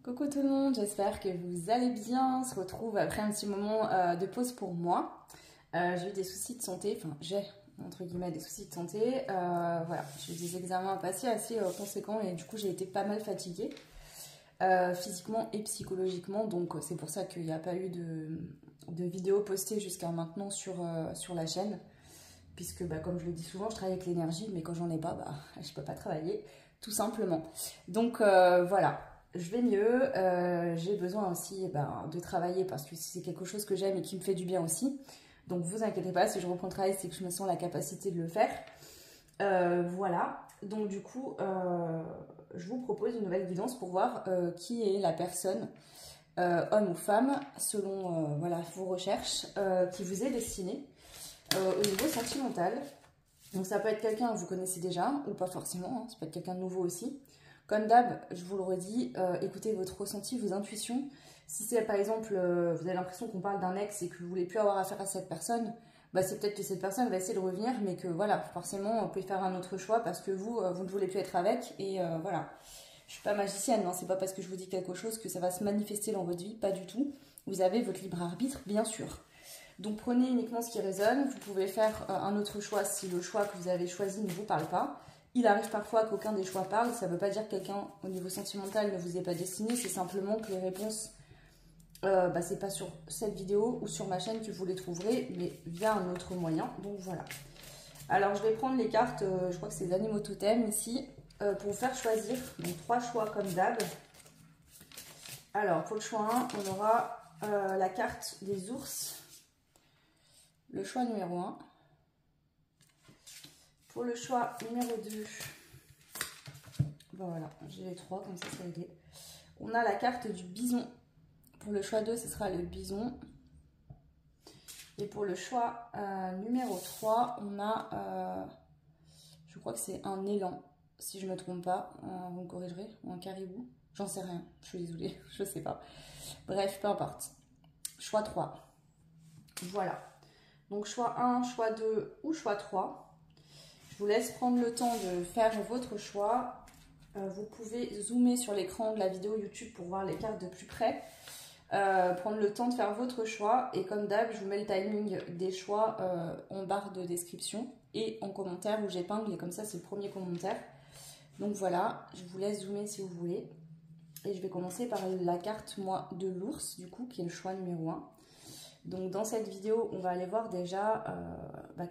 Coucou tout le monde, j'espère que vous allez bien. On se retrouve après un petit moment de pause pour moi. J'ai eu des soucis de santé, enfin j'ai entre guillemets des soucis de santé. Voilà, j'ai eu des examens à passer assez conséquents et du coup j'ai été pas mal fatiguée physiquement et psychologiquement. Donc c'est pour ça qu'il n'y a pas eu de vidéos postées jusqu'à maintenant sur la chaîne. Puisque comme je le dis souvent, je travaille avec l'énergie, mais quand j'en ai pas, je peux pas travailler, tout simplement. Donc voilà. Je vais mieux, j'ai besoin aussi de travailler parce que c'est quelque chose que j'aime et qui me fait du bien aussi. Donc vous inquiétez pas, si je reprends le travail, c'est que je me sens la capacité de le faire. Voilà, donc du coup, je vous propose une nouvelle guidance pour voir qui est la personne, homme ou femme, selon voilà, vos recherches, qui vous est destinée au niveau sentimental. Donc ça peut être quelqu'un que vous connaissez déjà, ou pas forcément, hein, ça peut être quelqu'un de nouveau aussi. Comme d'hab, je vous le redis, écoutez votre ressenti, vos intuitions. Si c'est par exemple, vous avez l'impression qu'on parle d'un ex et que vous ne voulez plus avoir affaire à cette personne, c'est peut-être que cette personne va essayer de revenir, mais que voilà, forcément, vous pouvez faire un autre choix parce que vous ne voulez plus être avec. Et voilà, je ne suis pas magicienne, hein, c'est pas parce que je vous dis quelque chose que ça va se manifester dans votre vie, pas du tout. Vous avez votre libre arbitre, bien sûr. Donc prenez uniquement ce qui résonne, vous pouvez faire un autre choix si le choix que vous avez choisi ne vous parle pas. Il arrive parfois qu'aucun des choix parle, ça ne veut pas dire que quelqu'un au niveau sentimental ne vous est pas destiné, c'est simplement que les réponses, c'est pas sur cette vidéo ou sur ma chaîne que vous les trouverez, mais via un autre moyen, donc voilà. Alors je vais prendre les cartes, je crois que c'est les animaux totems ici, pour vous faire choisir, donc 3 choix comme d'hab. Alors pour le choix 1, on aura la carte des ours, le choix numéro 1. Pour le choix numéro 2, voilà, j'ai les 3, comme ça c'est réglé. On a la carte du bison. Pour le choix 2, ce sera le bison. Et pour le choix numéro 3, on a, je crois que c'est un élan, si je ne me trompe pas, vous me corrigerez, ou un caribou, j'en sais rien, je suis désolée, je ne sais pas. Bref, peu importe. Choix 3. Voilà. Donc choix 1, choix 2 ou choix 3. Je vous laisse prendre le temps de faire votre choix. Vous pouvez zoomer sur l'écran de la vidéo YouTube pour voir les cartes de plus près. Prendre le temps de faire votre choix. Et comme d'hab, je vous mets le timing des choix en barre de description et en commentaire où j'épingle. Et comme ça, c'est le premier commentaire. Donc voilà, je vous laisse zoomer si vous voulez. Et je vais commencer par la carte, moi, de l'ours, du coup, qui est le choix numéro 1. Donc dans cette vidéo, on va aller voir déjà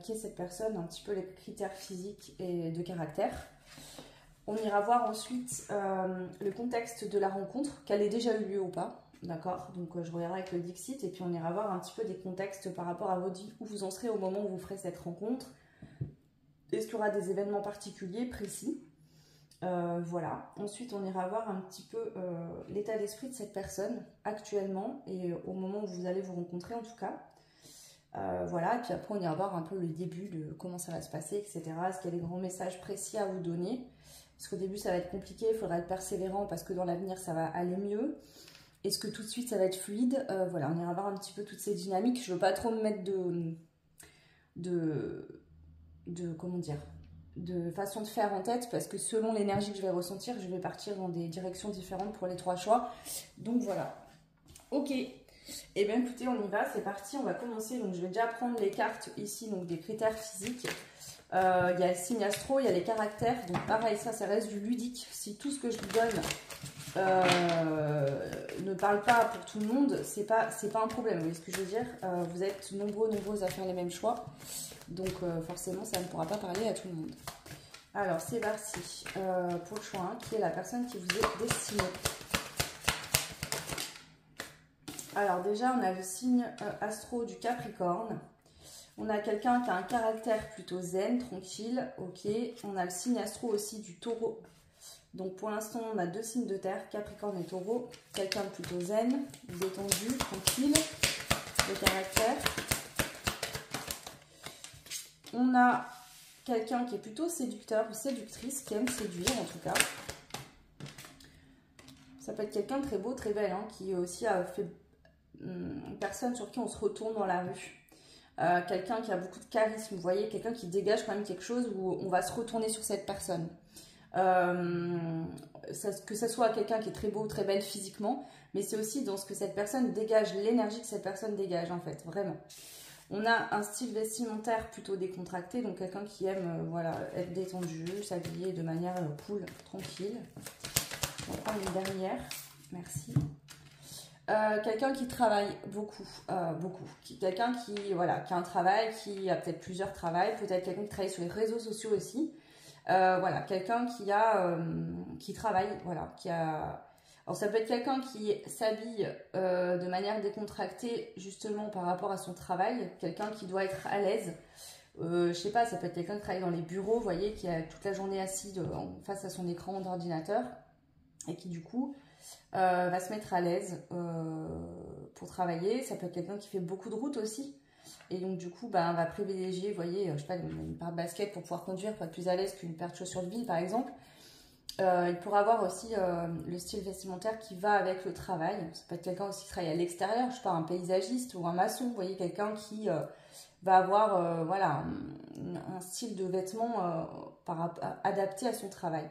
qui est cette personne, un petit peu les critères physiques et de caractère. On ira voir ensuite le contexte de la rencontre, qu'elle ait déjà eu lieu ou pas, d'accord. Donc je regarderai avec le Dixit et puis on ira voir un petit peu des contextes par rapport à votre vie, où vous en serez au moment où vous ferez cette rencontre. Est-ce qu'il y aura des événements particuliers, précis? Voilà. Ensuite, on ira voir un petit peu l'état d'esprit de cette personne actuellement et au moment où vous allez vous rencontrer en tout cas. Voilà, et puis après on ira voir un peu le début de comment ça va se passer, etc. Est-ce qu'il y a des grands messages précis à vous donner? Parce qu'au début ça va être compliqué, il faudra être persévérant parce que dans l'avenir ça va aller mieux. Est-ce que tout de suite ça va être fluide? Voilà, on ira voir un petit peu toutes ces dynamiques. Je ne veux pas trop me mettre comment dire, de façon de faire en tête parce que selon l'énergie que je vais ressentir, je vais partir dans des directions différentes pour les 3 choix. Donc voilà. Ok. Et bien écoutez, on y va, c'est parti, on va commencer. Donc je vais déjà prendre les cartes ici, donc des critères physiques. Il y a le signe astro, il y a les caractères. Donc pareil, ça reste du ludique. Si tout ce que je vous donne ne parle pas pour tout le monde, c'est pas un problème. Vous voyez ce que je veux dire? Vous êtes nombreuses à faire les mêmes choix. Donc forcément, ça ne pourra pas parler à tout le monde. Alors, c'est parti pour le choix 1, qui est la personne qui vous est destinée. Alors déjà, on a le signe astro du Capricorne. On a quelqu'un qui a un caractère plutôt zen, tranquille, ok. On a le signe astro aussi du Taureau. Donc pour l'instant, on a 2 signes de terre, Capricorne et Taureau. Quelqu'un de plutôt zen, détendu, tranquille, le caractère. On a quelqu'un qui est plutôt séducteur ou séductrice, qui aime séduire en tout cas. Ça peut être quelqu'un de très beau, très belle, hein, qui aussi a fait une personne sur qui on se retourne dans la rue. Quelqu'un qui a beaucoup de charisme, vous voyez, quelqu'un qui dégage quand même quelque chose où on va se retourner sur cette personne. que ça soit quelqu'un qui est très beau ou très belle physiquement, mais c'est aussi dans ce que cette personne dégage, l'énergie que cette personne dégage en fait, vraiment. On a un style vestimentaire plutôt décontracté, donc quelqu'un qui aime voilà, être détendu, s'habiller de manière cool, tranquille. On va prendre une dernière, merci. Quelqu'un qui travaille beaucoup, quelqu'un qui, voilà, qui a un travail, qui a peut-être plusieurs travails, peut-être quelqu'un qui travaille sur les réseaux sociaux aussi. Voilà, quelqu'un qui travaille, voilà, qui a... Alors ça peut être quelqu'un qui s'habille de manière décontractée justement par rapport à son travail, quelqu'un qui doit être à l'aise. Je sais pas, ça peut être quelqu'un qui travaille dans les bureaux, vous voyez, qui a toute la journée assis face à son écran d'ordinateur et qui du coup va se mettre à l'aise pour travailler. Ça peut être quelqu'un qui fait beaucoup de routes aussi. Et donc du coup, on va privilégier, vous voyez, je sais pas, une paire de baskets pour pouvoir conduire, pour être plus à l'aise qu'une paire de chaussures de ville par exemple. Il pourra avoir aussi le style vestimentaire qui va avec le travail. Ça peut être quelqu'un aussi qui travaille à l'extérieur, je sais pas, un paysagiste ou un maçon, vous voyez, quelqu'un qui va avoir voilà, un style de vêtements adapté à son travail.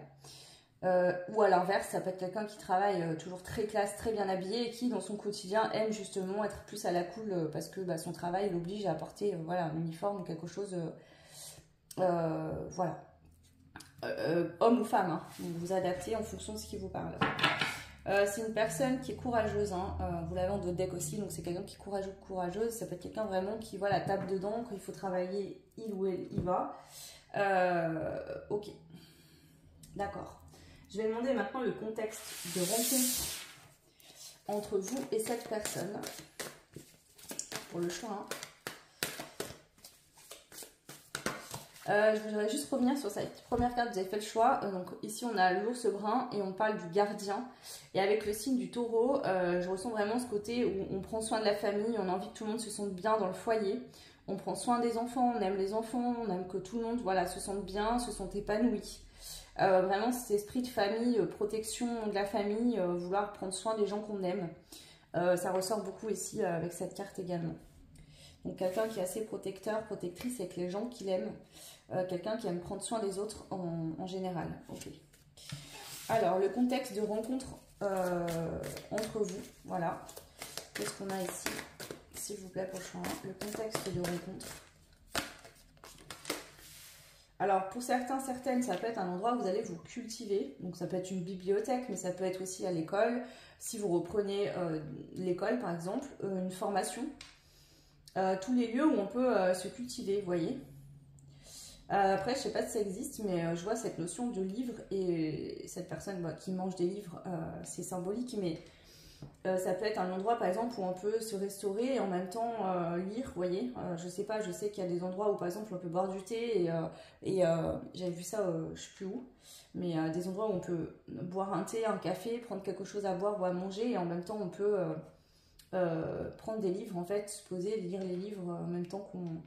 Ou à l'inverse, ça peut être quelqu'un qui travaille toujours très classe, très bien habillé et qui dans son quotidien aime justement être plus à la cool parce que son travail l'oblige à porter voilà, un uniforme ou quelque chose, voilà. Homme ou femme, hein. Donc vous adaptez en fonction de ce qui vous parle. C'est une personne qui est courageuse, hein. Vous l'avez en votre deck aussi, donc c'est quelqu'un qui est courageuse. Ça peut être quelqu'un vraiment qui voilà, tape dedans, quand il faut travailler, il ou elle y va. Ok, d'accord. Je vais demander maintenant le contexte de rencontre entre vous et cette personne pour le choix. Hein. Je voudrais juste revenir sur cette première carte, vous avez fait le choix. Donc ici on a l'ours brun et on parle du gardien. Et avec le signe du taureau, je ressens vraiment ce côté où on prend soin de la famille, on a envie que tout le monde se sente bien dans le foyer. On prend soin des enfants, on aime les enfants, on aime que tout le monde voilà, se sente bien, se sente épanoui. Vraiment cet esprit de famille, protection de la famille, vouloir prendre soin des gens qu'on aime. Ça ressort beaucoup ici avec cette carte également. Donc quelqu'un qui est assez protecteur, protectrice avec les gens qu'il aime. Quelqu'un qui aime prendre soin des autres en général. Okay. Alors le contexte de rencontre entre vous, voilà. Qu'est-ce qu'on a ici, s'il vous plaît, pour le choix. Le contexte de rencontre. Alors pour certains, certaines, ça peut être un endroit où vous allez vous cultiver. Donc ça peut être une bibliothèque, mais ça peut être aussi à l'école. Si vous reprenez l'école par exemple, une formation. Tous les lieux où on peut se cultiver, vous voyez. Après, je ne sais pas si ça existe, mais je vois cette notion de livre et cette personne qui mange des livres, c'est symbolique, mais ça peut être un endroit par exemple où on peut se restaurer et en même temps lire, vous voyez. Je sais pas, je sais qu'il y a des endroits où par exemple on peut boire du thé et j'avais vu ça, je sais plus où, mais des endroits où on peut boire un thé, un café, prendre quelque chose à boire ou à manger et en même temps on peut prendre des livres en fait, se poser, lire les livres en même temps qu'on...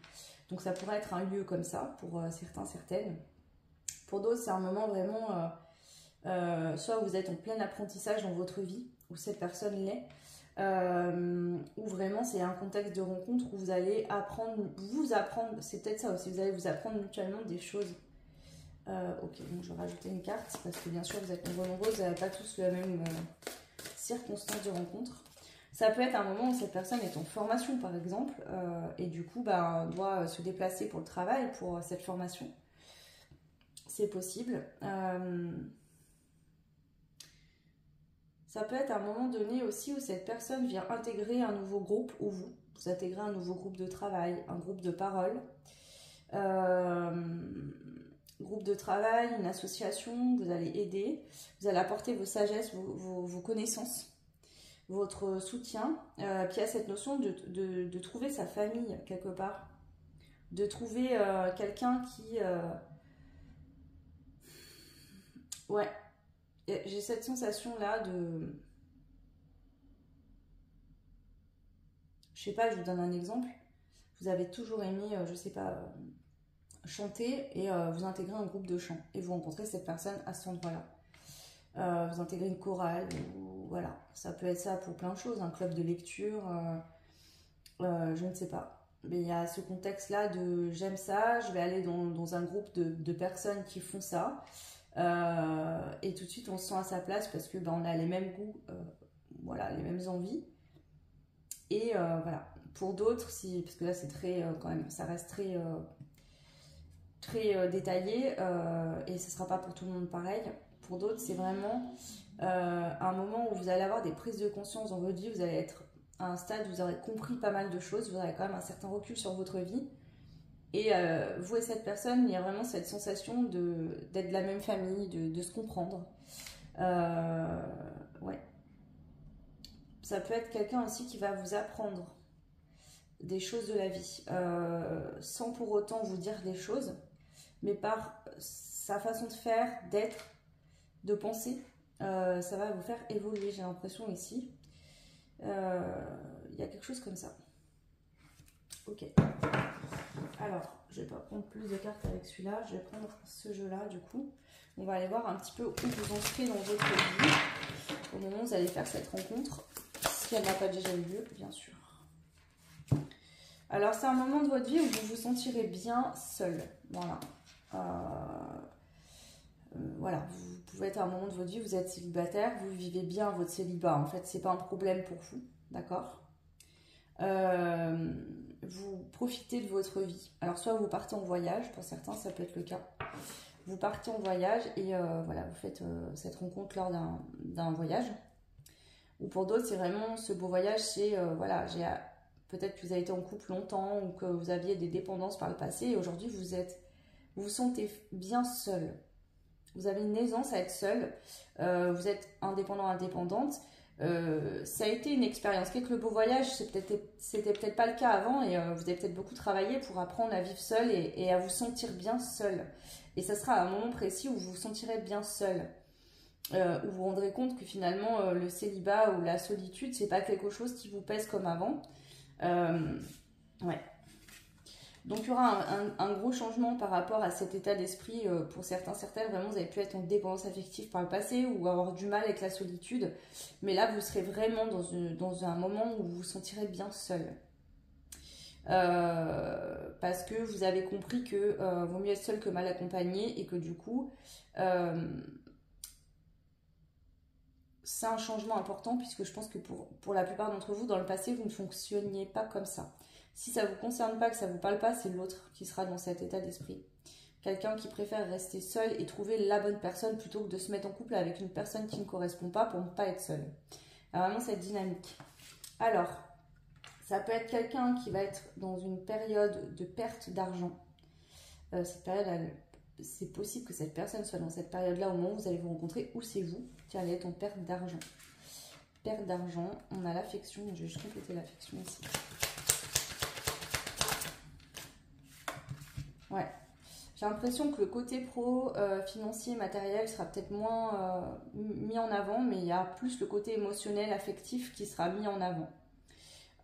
Donc ça pourrait être un lieu comme ça pour certains, certaines. Pour d'autres, c'est un moment vraiment... soit vous êtes en plein apprentissage dans votre vie, où cette personne l'est, ou vraiment c'est un contexte de rencontre où vous allez vous apprendre, c'est peut-être ça aussi, vous allez vous apprendre mutuellement des choses. Ok, donc je vais rajouter une carte, parce que bien sûr vous êtes nombreux, vous n'avez pas tous la même circonstance de rencontre. Ça peut être un moment où cette personne est en formation par exemple, et du coup doit se déplacer pour le travail, pour cette formation. C'est possible. Ça peut être un moment donné aussi où cette personne vient intégrer un nouveau groupe, ou vous intégrez un nouveau groupe de travail, un groupe de parole. Groupe de travail, une association, vous allez aider, vous allez apporter vos sagesses, vos connaissances, votre soutien. Puis il y a cette notion de trouver sa famille quelque part, de trouver quelqu'un qui... Ouais, j'ai cette sensation là de... Je sais pas, je vous donne un exemple. Vous avez toujours aimé, je sais pas, chanter et vous intégrez un groupe de chant et vous rencontrez cette personne à cet endroit-là. Vous intégrez une chorale, ou voilà, ça peut être ça pour plein de choses, un club de lecture, je ne sais pas. Mais il y a ce contexte-là de j'aime ça, je vais aller dans un groupe de personnes qui font ça. Et tout de suite, on se sent à sa place parce que on a les mêmes goûts, voilà, les mêmes envies. Et voilà. Pour d'autres, parce que là, c'est très, quand même, ça reste très, très détaillé et ce ne sera pas pour tout le monde pareil. Pour d'autres, c'est vraiment un moment où vous allez avoir des prises de conscience dans votre vie. Vous allez être à un stade où vous aurez compris pas mal de choses. Vous aurez quand même un certain recul sur votre vie. Et vous et cette personne, il y a vraiment cette sensation d'être de la même famille, de se comprendre. Ouais. Ça peut être quelqu'un aussi qui va vous apprendre des choses de la vie, sans pour autant vous dire des choses, mais par sa façon de faire, d'être, de penser, ça va vous faire évoluer, j'ai l'impression ici. Il y a quelque chose comme ça. Ok. Alors, je vais pas prendre plus de cartes avec celui-là, je vais prendre ce jeu-là du coup. On va aller voir un petit peu où vous en serez dans votre vie, au moment où vous allez faire cette rencontre, si elle n'a pas déjà eu lieu, bien sûr. Alors, c'est un moment de votre vie où vous vous sentirez bien seul. Voilà. Voilà, vous pouvez être à un moment de votre vie, vous êtes célibataire, vous vivez bien votre célibat. En fait, c'est pas un problème pour vous, d'accord? Vous profitez de votre vie. Alors, soit vous partez en voyage, pour certains, ça peut être le cas. Vous partez en voyage et voilà, vous faites cette rencontre lors d'un voyage. Ou pour d'autres, c'est vraiment ce beau voyage, c'est voilà, peut-être que vous avez été en couple longtemps ou que vous aviez des dépendances par le passé et aujourd'hui vous vous sentez bien seul. Vous avez une aisance à être seul, vous êtes indépendant, indépendante. Ça a été une expérience. Qu'est-ce que le beau voyage, c'était peut-être pas le cas avant et vous avez peut-être beaucoup travaillé pour apprendre à vivre seul et à vous sentir bien seul. Et ça sera à un moment précis où vous vous sentirez bien seul. Où vous vous rendrez compte que finalement le célibat ou la solitude, c'est pas quelque chose qui vous pèse comme avant. Ouais. Donc il y aura un gros changement par rapport à cet état d'esprit pour certaines, vraiment vous avez pu être en dépendance affective par le passé ou avoir du mal avec la solitude, mais là vous serez vraiment dans un moment où vous vous sentirez bien seul. Parce que vous avez compris que vaut mieux être seul que mal accompagné et que du coup c'est un changement important puisque je pense que pour la plupart d'entre vous dans le passé vous ne fonctionniez pas comme ça. Si ça ne vous concerne pas, que ça ne vous parle pas, c'est l'autre qui sera dans cet état d'esprit. Quelqu'un qui préfère rester seul et trouver la bonne personne plutôt que de se mettre en couple avec une personne qui ne correspond pas pour ne pas être seul. Alors, vraiment cette dynamique. Alors, ça peut être quelqu'un qui va être dans une période de perte d'argent. Cette période, c'est possible que cette personne soit dans cette période-là au moment où vous allez vous rencontrer, ou c'est vous qui allez être en perte d'argent. Perte d'argent, on a l'affection, je vais juste compléter l'affection ici. Ouais, j'ai l'impression que le côté pro, financier, matériel sera peut-être moins mis en avant, mais il y a plus le côté émotionnel, affectif qui sera mis en avant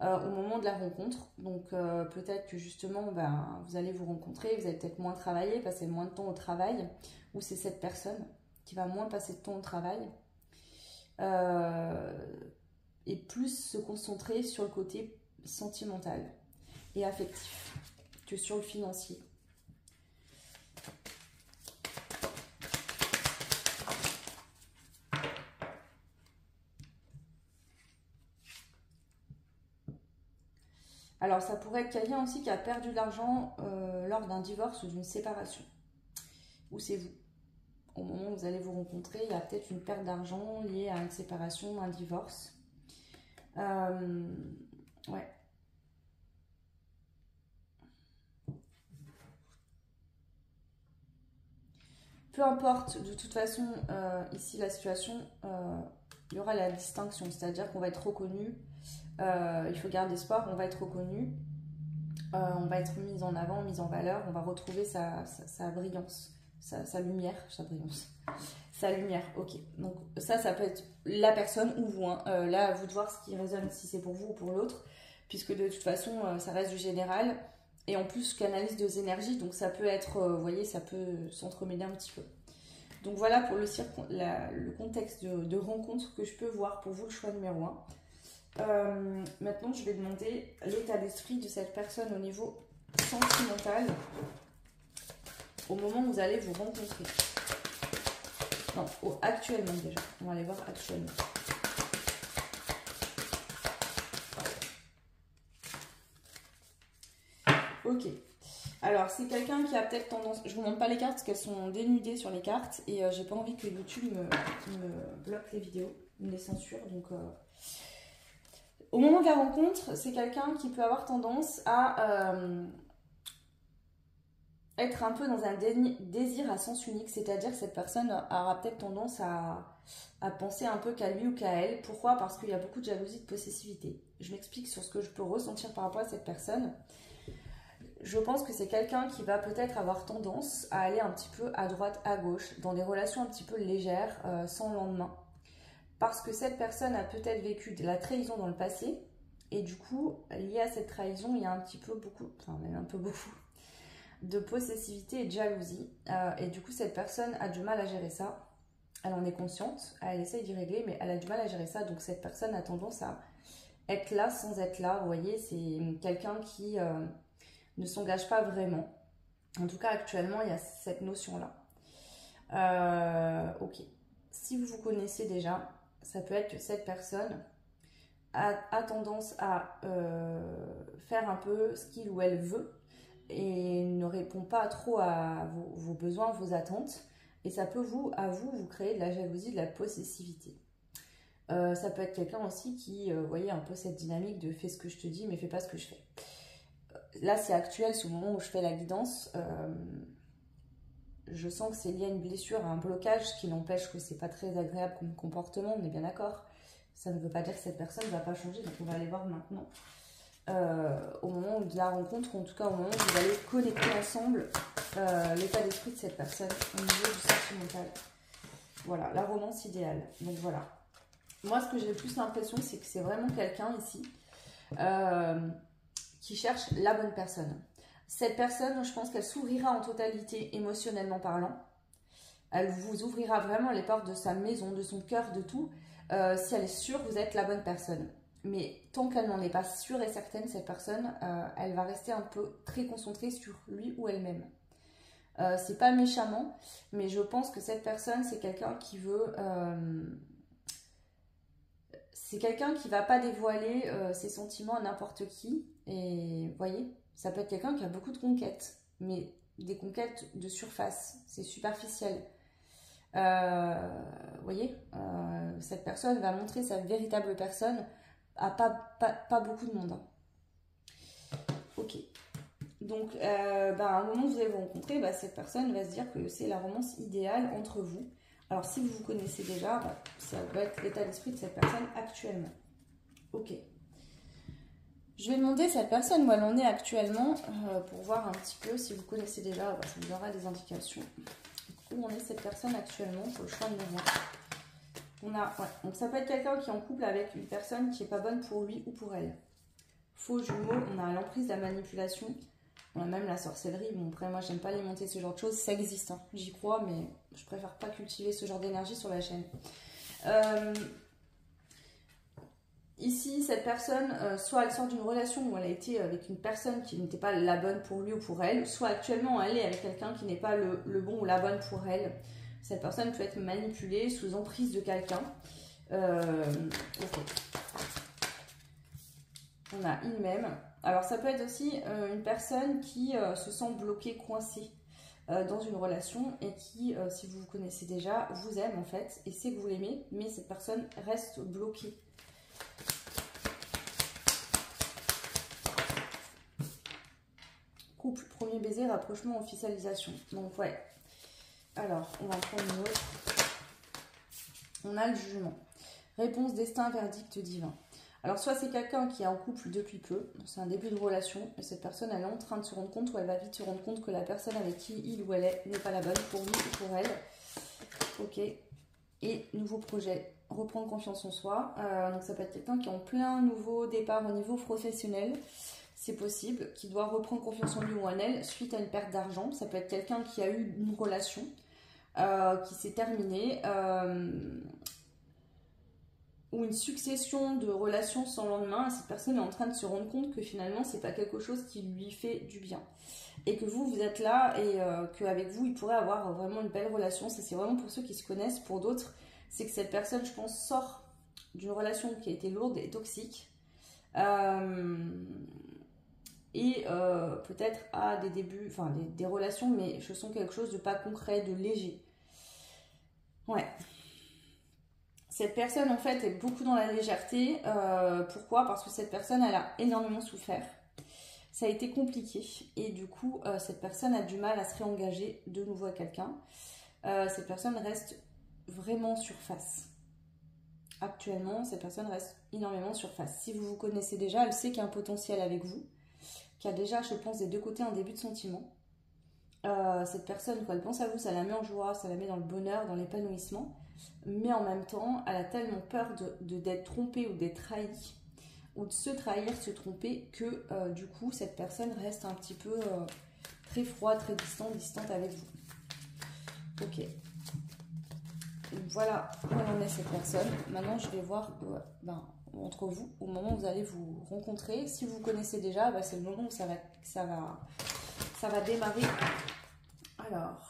au moment de la rencontre. Donc peut-être que justement, vous allez vous rencontrer, vous allez peut-être moins travailler, passer moins de temps au travail, ou c'est cette personne qui va moins passer de temps au travail, et plus se concentrer sur le côté sentimental et affectif que sur le financier. Alors, ça pourrait être quelqu'un aussi qui a perdu de l'argent lors d'un divorce ou d'une séparation. Ou c'est vous. Au moment où vous allez vous rencontrer, il y a peut-être une perte d'argent liée à une séparation, un divorce. Ouais. Peu importe, de toute façon, ici, la situation, il y aura la distinction. C'est-à-dire qu'on va être reconnu. Il faut garder espoir, on va être reconnu, on va être mis en avant, mis en valeur, on va retrouver sa brillance, sa lumière, sa lumière, ok. Donc ça peut être la personne ou vous, hein. Là à vous de voir ce qui résonne, si c'est pour vous ou pour l'autre, puisque de toute façon ça reste du général, et en plus je canalise deux énergies, donc ça peut être, vous voyez, ça peut s'entremêler un petit peu. Donc voilà pour le contexte de rencontre que je peux voir pour vous, le choix numéro 1. Maintenant, je vais demander l'état d'esprit de cette personne au niveau sentimental au moment où vous allez vous rencontrer. Non, actuellement déjà. On va aller voir actuellement. Ok. Alors, c'est quelqu'un qui a peut-être tendance... Je vous montre pas les cartes parce qu'elles sont dénudées sur les cartes. Et j'ai pas envie que YouTube me bloque les vidéos, me les censure. Donc, au moment de la rencontre, c'est quelqu'un qui peut avoir tendance à être un peu dans un désir à sens unique. C'est-à-dire que cette personne aura peut-être tendance à penser un peu qu'à lui ou qu'à elle. Pourquoi? Parce qu'il y a beaucoup de jalousie, de possessivité. Je m'explique sur ce que je peux ressentir par rapport à cette personne. Je pense que c'est quelqu'un qui va peut-être avoir tendance à aller un petit peu à droite, à gauche, dans des relations un petit peu légères, sans lendemain. Parce que cette personne a peut-être vécu de la trahison dans le passé, et du coup, lié à cette trahison, il y a un petit peu beaucoup, enfin même un peu beaucoup, de possessivité et de jalousie. Et du coup, cette personne a du mal à gérer ça. Elle en est consciente, elle essaye d'y régler, mais elle a du mal à gérer ça. Donc cette personne a tendance à être là sans être là. Vous voyez, c'est quelqu'un qui... ne s'engage pas vraiment. En tout cas, actuellement, il y a cette notion-là. Ok. Si vous vous connaissez déjà, ça peut être que cette personne a tendance à faire un peu ce qu'il ou elle veut et ne répond pas trop à vos besoins, vos attentes. Et ça peut vous créer de la jalousie, de la possessivité. Ça peut être quelqu'un aussi qui, voyez, un peu cette dynamique de fais ce que je te dis, mais fais pas ce que je fais. Là, c'est actuel, c'est au moment où je fais la guidance. Je sens que c'est lié à une blessure, à un blocage qui n'empêche que c'est pas très agréable comme comportement, on est bien d'accord. Ça ne veut pas dire que cette personne ne va pas changer, donc on va aller voir maintenant. Au moment de la rencontre, ou en tout cas au moment où vous allez connecter ensemble l'état d'esprit de cette personne au niveau du sentimental. Voilà, la romance idéale. Donc voilà. Moi, ce que j'ai plus l'impression, c'est que c'est vraiment quelqu'un ici qui cherche la bonne personne. Cette personne, je pense qu'elle s'ouvrira en totalité émotionnellement parlant. Elle vous ouvrira vraiment les portes de sa maison, de son cœur, de tout, si elle est sûre que vous êtes la bonne personne. Mais tant qu'elle n'en est pas sûre et certaine, cette personne, elle va rester un peu très concentrée sur lui ou elle-même. C'est pas méchamment, mais je pense que cette personne, c'est quelqu'un qui veut... c'est quelqu'un qui va pas dévoiler ses sentiments à n'importe qui. Et vous voyez, ça peut être quelqu'un qui a beaucoup de conquêtes, mais des conquêtes de surface, c'est superficiel. Vous voyez, cette personne va montrer sa véritable personne à pas beaucoup de monde. Hein. Ok. Donc, à un moment où vous allez vous rencontrer, cette personne va se dire que c'est la romance idéale entre vous. Alors, si vous vous connaissez déjà, ça va être l'état d'esprit de cette personne actuellement. Ok. Je vais demander à cette personne où elle en est actuellement pour voir un petit peu si vous connaissez déjà, ça vous donnera des indications. Où en est cette personne actuellement pour le choix de mémoire. Donc ça peut être quelqu'un qui est en couple avec une personne qui n'est pas bonne pour lui ou pour elle. Faux jumeaux, on a l'emprise de la manipulation, on a même la sorcellerie. Bon, après, moi, j'aime pas alimenter ce genre de choses, ça existe, hein. J'y crois, mais je préfère pas cultiver ce genre d'énergie sur la chaîne. Ici, cette personne, soit elle sort d'une relation où elle a été avec une personne qui n'était pas la bonne pour lui ou pour elle, soit actuellement elle est avec quelqu'un qui n'est pas le bon ou la bonne pour elle. Cette personne peut être manipulée sous emprise de quelqu'un. Ok. On a il même. Alors ça peut être aussi une personne qui se sent bloquée, coincée dans une relation et qui, si vous vous connaissez déjà, vous aime en fait et sait que vous l'aimez, mais cette personne reste bloquée. Couple, premier baiser, rapprochement, officialisation. Donc ouais. Alors, on va en prendre une autre. On a le jugement. Réponse, destin, verdict divin. Alors, soit c'est quelqu'un qui est en couple depuis peu, c'est un début de relation, et cette personne, elle est en train de se rendre compte, ou elle va vite se rendre compte que la personne avec qui il ou elle est n'est pas la bonne pour lui ou pour elle. Ok. Et nouveau projet, reprendre confiance en soi. Donc, ça peut être quelqu'un qui est en plein nouveau départ au niveau professionnel. C'est possible, qui doit reprendre confiance en lui ou en elle suite à une perte d'argent. Ça peut être quelqu'un qui a eu une relation qui s'est terminée. ou une succession de relations sans lendemain, et cette personne est en train de se rendre compte que finalement c'est pas quelque chose qui lui fait du bien. Et que vous êtes là et qu'avec vous il pourrait avoir vraiment une belle relation. Ça c'est vraiment pour ceux qui se connaissent. Pour d'autres, c'est que cette personne, je pense, sort d'une relation qui a été lourde et toxique. Peut-être à des débuts, enfin des relations, mais je sens quelque chose de pas concret, de léger. Ouais. Cette personne, en fait, est beaucoup dans la légèreté. Pourquoi? Parce que cette personne, elle a énormément souffert. Ça a été compliqué. Et du coup, cette personne a du mal à se réengager de nouveau à quelqu'un. Cette personne reste vraiment surface. Actuellement, cette personne reste énormément surface. Si vous vous connaissez déjà, elle sait qu'il y a un potentiel avec vous. Qu'il y a déjà, je pense, des deux côtés un début de sentiment. Cette personne, quand elle pense à vous, ça la met en joie, ça la met dans le bonheur, dans l'épanouissement. Mais en même temps, elle a tellement peur d'être trompée ou d'être trahie, ou de se trahir, se tromper, que du coup, cette personne reste un petit peu très froide, très distante avec vous. Ok. Donc voilà où en est cette personne. Maintenant, je vais voir entre vous, au moment où vous allez vous rencontrer. Si vous connaissez déjà, c'est le moment où ça va démarrer. Alors,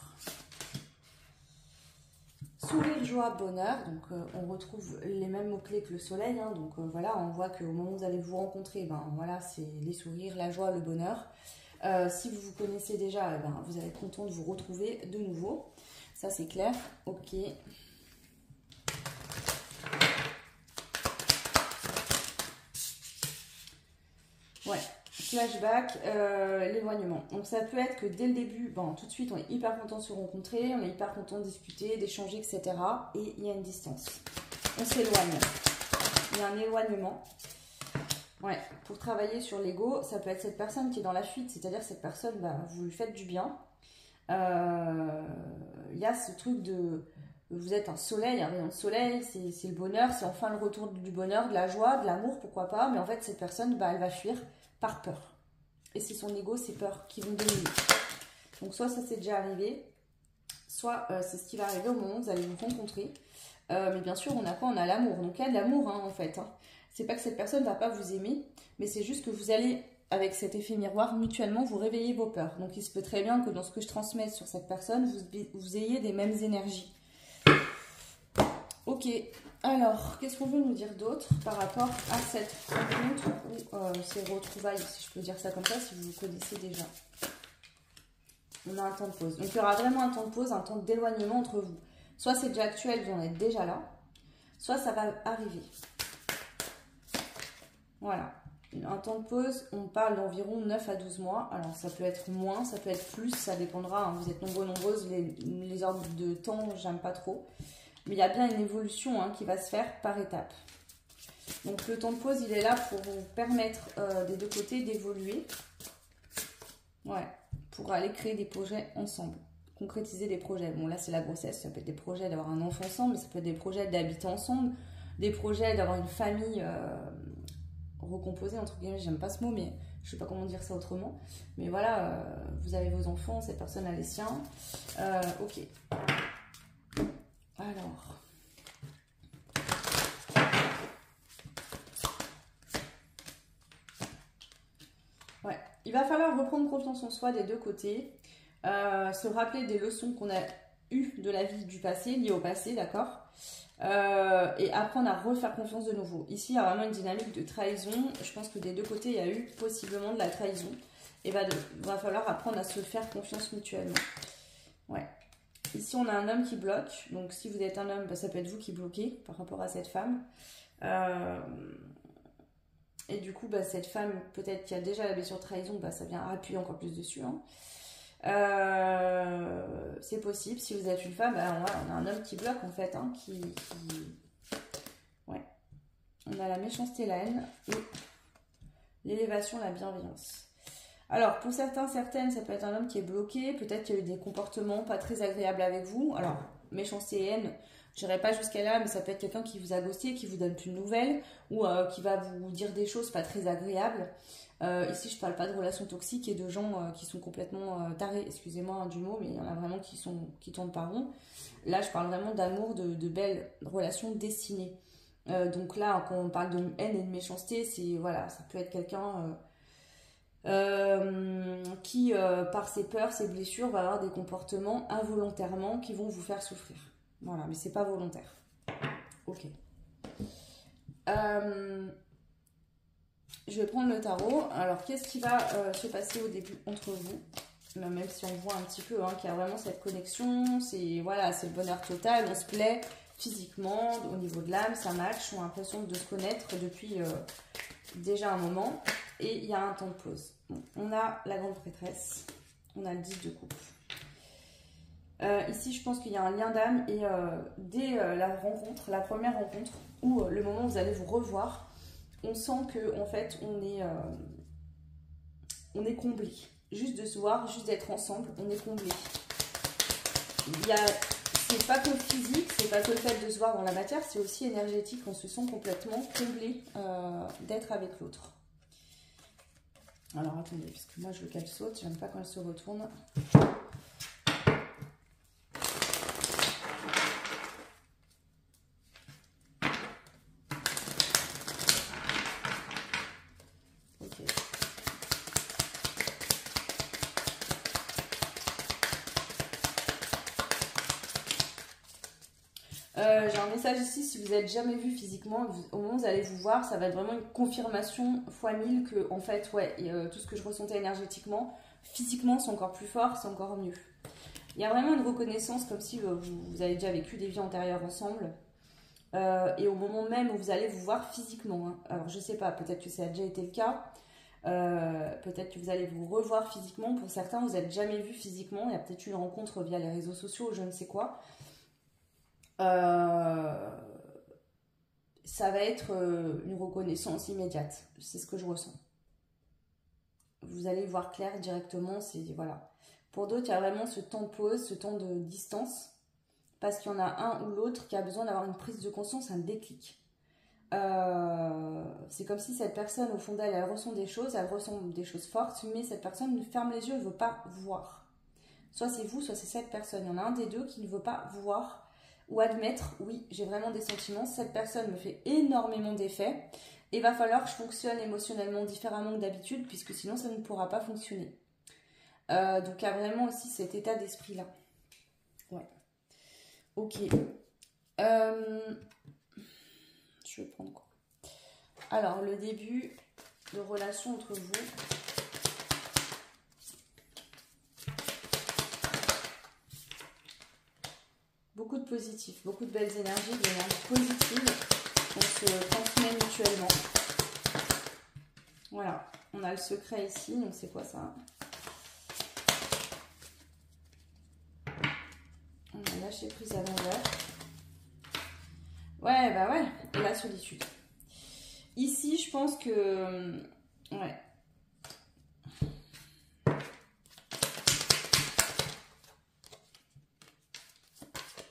sourire, joie, bonheur. Donc, on retrouve les mêmes mots-clés que le soleil. Hein. Donc, voilà, on voit qu'au moment où vous allez vous rencontrer, voilà, c'est les sourires, la joie, le bonheur. Si vous vous connaissez déjà, vous allez être content de vous retrouver de nouveau. Ça, c'est clair. Ok. Ouais, flashback, l'éloignement. Donc ça peut être que dès le début, tout de suite on est hyper content de se rencontrer, on est hyper content de discuter, d'échanger, etc. Et il y a une distance. On s'éloigne. Il y a un éloignement. Ouais, pour travailler sur l'ego, ça peut être cette personne qui est dans la fuite, c'est-à-dire cette personne, vous lui faites du bien. Il y a ce truc de... Vous êtes un soleil, un rayon de soleil, c'est le bonheur, c'est enfin le retour du bonheur, de la joie, de l'amour, pourquoi pas. Mais en fait, cette personne, elle va fuir par peur. Et c'est son ego, ses peurs qui vont dominer. Donc soit ça s'est déjà arrivé, soit c'est ce qui va arriver au moment où vous allez vous rencontrer. Mais bien sûr, on a quoi? On a l'amour. Donc il y a de l'amour, en fait. C'est pas que cette personne ne va pas vous aimer, mais c'est juste que vous allez, avec cet effet miroir, mutuellement vous réveiller vos peurs. Donc il se peut très bien que dans ce que je transmets sur cette personne, vous ayez des mêmes énergies. Ok, alors, qu'est-ce qu'on veut nous dire d'autre par rapport à cette rencontre ou ces retrouvailles, si je peux dire ça comme ça, si vous vous connaissez déjà. On a un temps de pause. Donc, il y aura vraiment un temps de pause, un temps d'éloignement entre vous. Soit c'est déjà actuel, vous en êtes déjà là, soit ça va arriver. Voilà. Un temps de pause, on parle d'environ 9 à 12 mois. Alors, ça peut être moins, ça peut être plus, ça dépendra. Vous êtes nombreuses, les ordres de temps, j'aime pas trop. Mais il y a bien une évolution qui va se faire par étapes. Donc le temps de pause, il est là pour vous permettre des deux côtés d'évoluer. Ouais, pour aller créer des projets ensemble. Concrétiser des projets. Bon là c'est la grossesse, ça peut être des projets d'avoir un enfant ensemble, mais ça peut être des projets d'habiter ensemble, des projets d'avoir une famille recomposée, entre guillemets, j'aime pas ce mot, mais je sais pas comment dire ça autrement. Mais voilà, vous avez vos enfants, cette personne a les siens. Ok. Alors, ouais, il va falloir reprendre confiance en soi des deux côtés, se rappeler des leçons qu'on a eues de la vie du passé, liées au passé, d'accord, et apprendre à refaire confiance de nouveau. Ici, il y a vraiment une dynamique de trahison. Je pense que des deux côtés, il y a eu possiblement de la trahison. Et va falloir apprendre à se faire confiance mutuellement. Ouais. Ici, on a un homme qui bloque. Donc, si vous êtes un homme, ça peut être vous qui bloquez par rapport à cette femme. Et du coup, cette femme, peut-être qui a déjà la blessure de trahison, ça vient appuyer encore plus dessus. C'est possible. Si vous êtes une femme, on a un homme qui bloque, en fait. Ouais. On a la méchanceté, la haine et l'élévation, la bienveillance. Alors, pour certains, certaines, ça peut être un homme qui est bloqué. Peut-être qu'il y a eu des comportements pas très agréables avec vous. Alors, méchanceté et haine, je n'irai pas jusqu'à là, mais ça peut être quelqu'un qui vous a ghosté, qui vous donne plus de nouvelles, ou qui va vous dire des choses pas très agréables. Ici, je ne parle pas de relations toxiques et de gens qui sont complètement tarés, excusez-moi du mot, mais il y en a vraiment qui tournent par rond. Là, je parle vraiment d'amour, de belles relations destinées. Donc là, quand on parle de haine et de méchanceté, c'est voilà, ça peut être quelqu'un qui, par ses peurs, ses blessures, va avoir des comportements involontairement qui vont vous faire souffrir. Voilà, mais c'est pas volontaire. Ok. Je vais prendre le tarot. Alors, qu'est-ce qui va se passer au début entre vous? Même si on voit un petit peu qu'il y a vraiment cette connexion, c'est voilà, c'est le bonheur total, on se plaît physiquement, au niveau de l'âme, ça match, on a l'impression de se connaître depuis déjà un moment, et il y a un temps de pause. Bon, on a la grande prêtresse, on a le 10 de coupe. Ici, je pense qu'il y a un lien d'âme, et dès la rencontre, la première rencontre, ou le moment où vous allez vous revoir, on sent que en fait, on est comblé. Juste de se voir, juste d'être ensemble, on est comblé. C'est pas que physique, c'est pas que le fait de se voir dans la matière, c'est aussi énergétique, on se sent complètement comblé d'être avec l'autre. Alors attendez, parce que moi je veux qu'elle saute, j'aime pas quand elle se retourne. J'ai un message ici, si vous n'êtes jamais vu physiquement, au moment où vous allez vous voir, ça va être vraiment une confirmation fois 1000 que, en fait, ouais, tout ce que je ressentais énergétiquement, physiquement, c'est encore plus fort, c'est encore mieux. Il y a vraiment une reconnaissance, comme si vous avez déjà vécu des vies antérieures ensemble. Et au moment même où vous allez vous voir physiquement, hein. Alors, je sais pas, peut-être que ça a déjà été le cas. Peut-être que vous allez vous revoir physiquement. Pour certains, vous n'êtes jamais vu physiquement. Il y a peut-être une rencontre via les réseaux sociaux, je ne sais quoi. Ça va être une reconnaissance immédiate. C'est ce que je ressens. Vous allez voir clair directement. Voilà. Pour d'autres, il y a vraiment ce temps de pause, ce temps de distance. Parce qu'il y en a un ou l'autre qui a besoin d'avoir une prise de conscience, un déclic. C'est comme si cette personne, au fond d'elle, elle ressent des choses fortes, mais cette personne ferme les yeux, elle ne veut pas voir. Soit c'est vous, soit c'est cette personne. Il y en a un des deux qui ne veut pas voir ou admettre, oui, j'ai vraiment des sentiments, cette personne me fait énormément d'effets, et il va falloir que je fonctionne émotionnellement différemment que d'habitude, puisque sinon ça ne pourra pas fonctionner. Donc il y a vraiment aussi cet état d'esprit-là. Ouais. Ok. Je vais prendre quoi? Alors, le début de relation entre vous. Beaucoup de positif, beaucoup de belles énergies, de l'énergie positive. On se transmet mutuellement. Voilà, on a le secret ici, donc c'est quoi ça? On a lâché prise à l'envers. Ouais, bah ouais, et la solitude. Ici, je pense que... Ouais.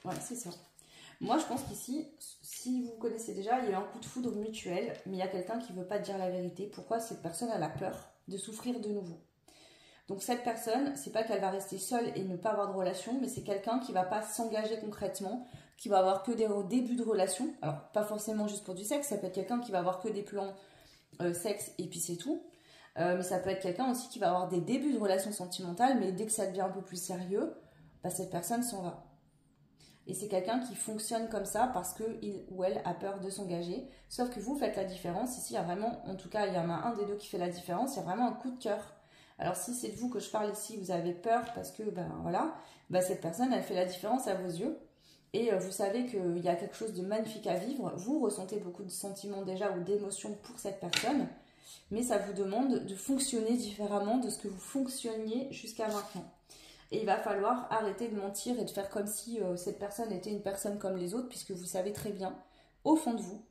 Ouais, c'est ça. Moi, je pense qu'ici, si vous connaissez déjà, il y a eu un coup de foudre mutuel, mais il y a quelqu'un qui ne veut pas dire la vérité. Pourquoi? Cette personne, elle a peur de souffrir de nouveau. Donc cette personne, c'est pas qu'elle va rester seule et ne pas avoir de relation, mais c'est quelqu'un qui va pas s'engager concrètement, qui va avoir que des débuts de relation. Alors pas forcément juste pour du sexe, ça peut être quelqu'un qui va avoir que des plans sexe et puis c'est tout. Mais ça peut être quelqu'un aussi qui va avoir des débuts de relation sentimentale, mais dès que ça devient un peu plus sérieux, bah, cette personne s'en va. Et c'est quelqu'un qui fonctionne comme ça parce qu'il ou elle a peur de s'engager. Sauf que vous faites la différence. Ici, il y a vraiment, en tout cas, il y en a un des deux qui fait la différence. Il y a vraiment un coup de cœur. Alors, si c'est de vous que je parle ici, vous avez peur parce que, ben voilà, ben, cette personne, elle fait la différence à vos yeux. Et vous savez qu'il y a quelque chose de magnifique à vivre. Vous ressentez beaucoup de sentiments déjà ou d'émotions pour cette personne. Mais ça vous demande de fonctionner différemment de ce que vous fonctionniez jusqu'à maintenant. Et il va falloir arrêter de mentir et de faire comme si cette personne était une personne comme les autres, puisque vous savez très bien, au fond de vous,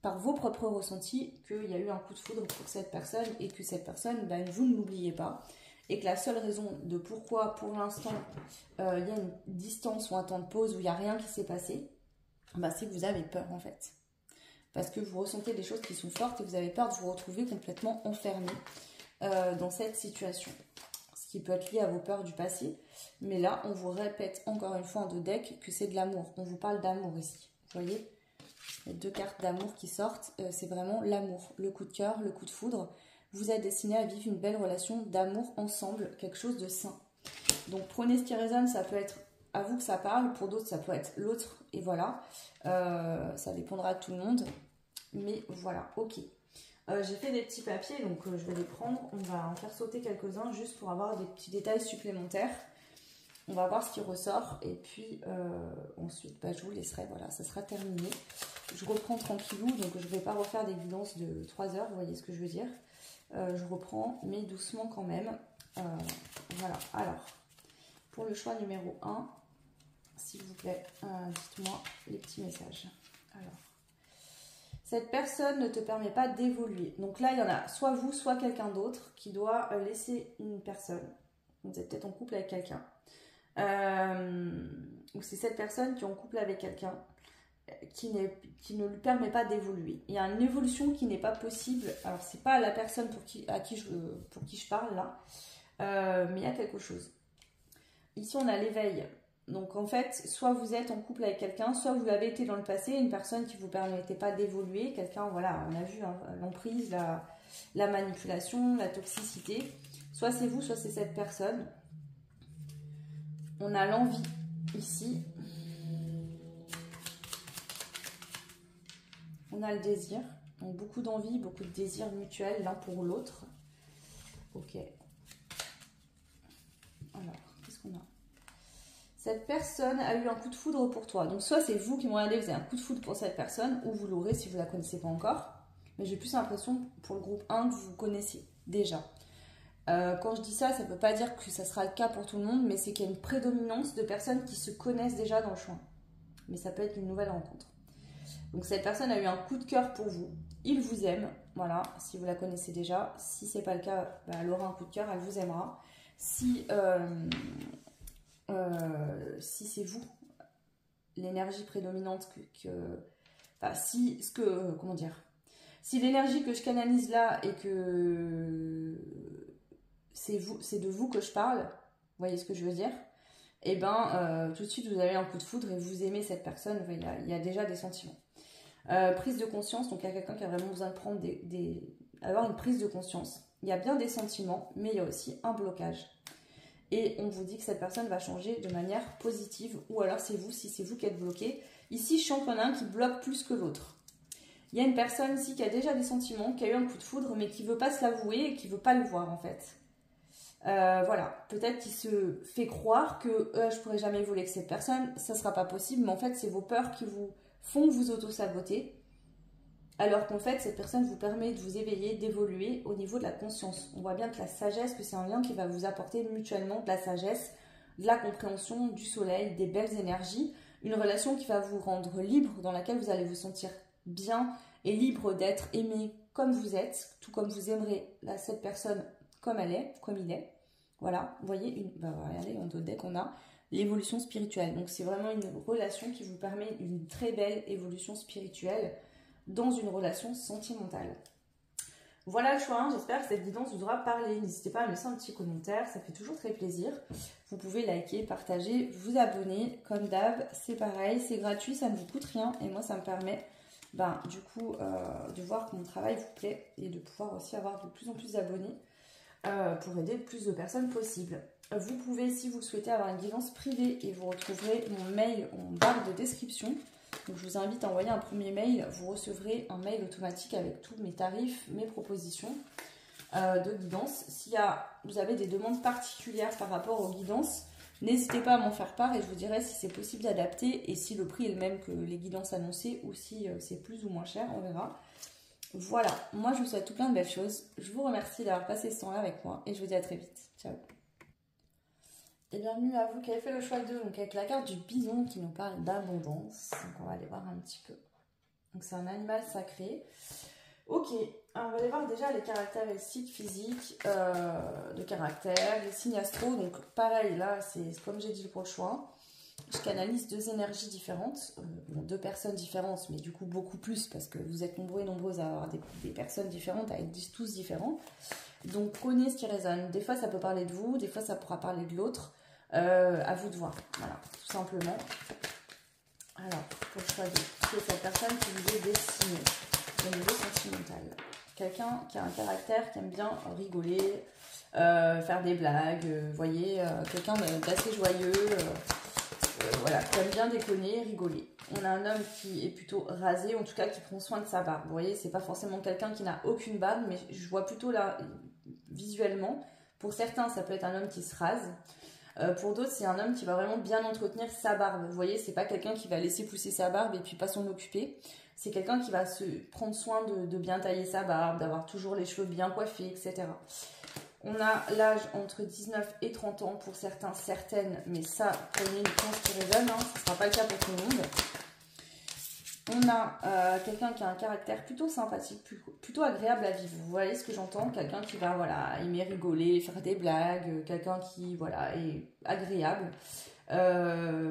par vos propres ressentis, qu'il y a eu un coup de foudre pour cette personne et que cette personne, ben, vous ne l'oubliez pas. Et que la seule raison de pourquoi, pour l'instant, il y a une distance ou un temps de pause où il n'y a rien qui s'est passé, ben, c'est que vous avez peur en fait. Parce que vous ressentez des choses qui sont fortes et vous avez peur de vous retrouver complètement enfermé dans cette situation. Qui peut être lié à vos peurs du passé. Mais là, on vous répète encore une fois en deux decks que c'est de l'amour. On vous parle d'amour ici. Vous voyez? Les 2 cartes d'amour qui sortent, c'est vraiment l'amour, le coup de cœur, le coup de foudre. Vous êtes destiné à vivre une belle relation d'amour ensemble, quelque chose de sain. Donc prenez ce qui résonne, ça peut être à vous que ça parle, pour d'autres ça peut être l'autre, et voilà. Ça dépendra de tout le monde, mais voilà, ok. J'ai fait des petits papiers, donc je vais les prendre, on va en faire sauter quelques-uns juste pour avoir des petits détails supplémentaires. On va voir ce qui ressort, et puis ensuite je vous laisserai, voilà, ça sera terminé. Je reprends tranquillou, donc je ne vais pas refaire des guidances de 3 heures, vous voyez ce que je veux dire. Je reprends, mais doucement quand même. Voilà, alors, pour le choix numéro 1, s'il vous plaît, dites-moi les petits messages. Alors, cette personne ne te permet pas d'évoluer. Donc là, il y en a soit vous, soit quelqu'un d'autre qui doit laisser une personne. Vous êtes peut-être en couple avec quelqu'un. Ou c'est cette personne qui est en couple avec quelqu'un qui ne lui permet pas d'évoluer. Il y a une évolution qui n'est pas possible. Alors, c'est pas la personne pour qui je parle là, mais il y a quelque chose. Ici, on a l'éveil. Donc, en fait, soit vous êtes en couple avec quelqu'un, soit vous l'avez été dans le passé, une personne qui ne vous permettait pas d'évoluer. Quelqu'un, voilà, on a vu hein, l'emprise, la manipulation, la toxicité. Soit c'est vous, soit c'est cette personne. On a l'envie ici. On a le désir. Donc beaucoup d'envie, beaucoup de désir mutuel l'un pour l'autre. Ok. Alors, qu'est-ce qu'on a? Cette personne a eu un coup de foudre pour toi. Donc soit c'est vous qui me regardez, vous avez un coup de foudre pour cette personne, ou vous l'aurez si vous ne la connaissez pas encore. Mais j'ai plus l'impression pour le groupe 1 que vous connaissez déjà. Quand je dis ça, ça ne veut pas dire que ça sera le cas pour tout le monde, mais c'est qu'il y a une prédominance de personnes qui se connaissent déjà dans le chemin. Mais ça peut être une nouvelle rencontre. Donc cette personne a eu un coup de cœur pour vous. Il vous aime, voilà, si vous la connaissez déjà. Si ce n'est pas le cas, elle aura un coup de cœur, elle vous aimera. Si c'est vous, l'énergie prédominante si l'énergie que je canalise là et que c'est de vous que je parle, vous voyez ce que je veux dire? Et bien, tout de suite, vous avez un coup de foudre et vous aimez cette personne, il y a déjà des sentiments. Prise de conscience, donc il y a quelqu'un qui a vraiment besoin de prendre avoir une prise de conscience. Il y a bien des sentiments, mais il y a aussi un blocage. Et on vous dit que cette personne va changer de manière positive, ou alors c'est vous, si c'est vous qui êtes bloqué. Ici, je sens qu'il y en a un qui bloque plus que l'autre. Il y a une personne ici qui a déjà des sentiments, qui a eu un coup de foudre, mais qui ne veut pas se l'avouer et qui ne veut pas le voir en fait. Voilà, peut-être qu'il se fait croire que je ne pourrai jamais évoluer avec cette personne, ça ne sera pas possible, mais en fait c'est vos peurs qui vous font vous auto-saboter, alors qu'en fait cette personne vous permet de vous éveiller, d'évoluer au niveau de la conscience. On voit bien que la sagesse, que c'est un lien qui va vous apporter mutuellement de la sagesse, de la compréhension, du soleil, des belles énergies, une relation qui va vous rendre libre, dans laquelle vous allez vous sentir bien et libre d'être aimé comme vous êtes, tout comme vous aimerez cette personne comme elle est, comme il est. Voilà, vous voyez, regardez, en d'autres decks, on a l'évolution spirituelle. Donc, c'est vraiment une relation qui vous permet une très belle évolution spirituelle dans une relation sentimentale. Voilà le choix 1, j'espère que cette guidance vous aura parlé. N'hésitez pas à me laisser un petit commentaire, ça fait toujours très plaisir. Vous pouvez liker, partager, vous abonner. Comme d'hab, c'est pareil, c'est gratuit, ça ne vous coûte rien. Et moi, ça me permet du coup de voir que mon travail vous plaît et de pouvoir aussi avoir de plus en plus d'abonnés. Pour aider le plus de personnes possible. Vous pouvez, si vous le souhaitez, avoir une guidance privée et vous retrouverez mon mail en barre de description. Donc je vous invite à envoyer un premier mail. Vous recevrez un mail automatique avec tous mes tarifs, mes propositions de guidance. Si vous avez des demandes particulières par rapport aux guidances, n'hésitez pas à m'en faire part et je vous dirai si c'est possible d'adapter et si le prix est le même que les guidances annoncées ou si c'est plus ou moins cher, on verra. Voilà, moi je vous souhaite tout plein de belles choses. Je vous remercie d'avoir passé ce temps-là avec moi et je vous dis à très vite. Ciao. Et bienvenue à vous qui avez fait le choix 2, donc avec la carte du bison qui nous parle d'abondance. Donc on va aller voir un petit peu. Donc c'est un animal sacré. Ok, alors on va aller voir déjà les caractéristiques physiques de caractère, les signes astro. Donc pareil, là c'est comme j'ai dit pour le choix. Je canalise 2 énergies différentes, 2 personnes différentes, mais du coup beaucoup plus parce que vous êtes nombreux et nombreuses à avoir des personnes différentes, à être tous différents. Donc prenez ce qui résonne. Des fois ça peut parler de vous, des fois ça pourra parler de l'autre. À vous de voir, voilà, tout simplement. Alors, pour le choix de qui est cette personne qui vous est destinée au niveau sentimental. Quelqu'un qui a un caractère qui aime bien rigoler, faire des blagues, vous voyez, quelqu'un d'assez joyeux, voilà, qui aime bien déconner, rigoler. On a un homme qui est plutôt rasé, en tout cas qui prend soin de sa barbe. Vous voyez, c'est pas forcément quelqu'un qui n'a aucune barbe, mais je vois plutôt là, visuellement, pour certains, ça peut être un homme qui se rase. Pour d'autres, c'est un homme qui va vraiment bien entretenir sa barbe. Vous voyez, c'est pas quelqu'un qui va laisser pousser sa barbe et puis pas s'en occuper. C'est quelqu'un qui va se prendre soin de bien tailler sa barbe, d'avoir toujours les cheveux bien coiffés, etc. On a l'âge entre 19 et 30 ans pour certains, certaines, mais ça, prenez une chance qui résonne, hein, ce ne sera pas le cas pour tout le monde. On a quelqu'un qui a un caractère plutôt sympathique, plutôt agréable à vivre. Vous voyez ce que j'entends? Quelqu'un qui va voilà, aimer rigoler, faire des blagues, quelqu'un qui voilà, est agréable,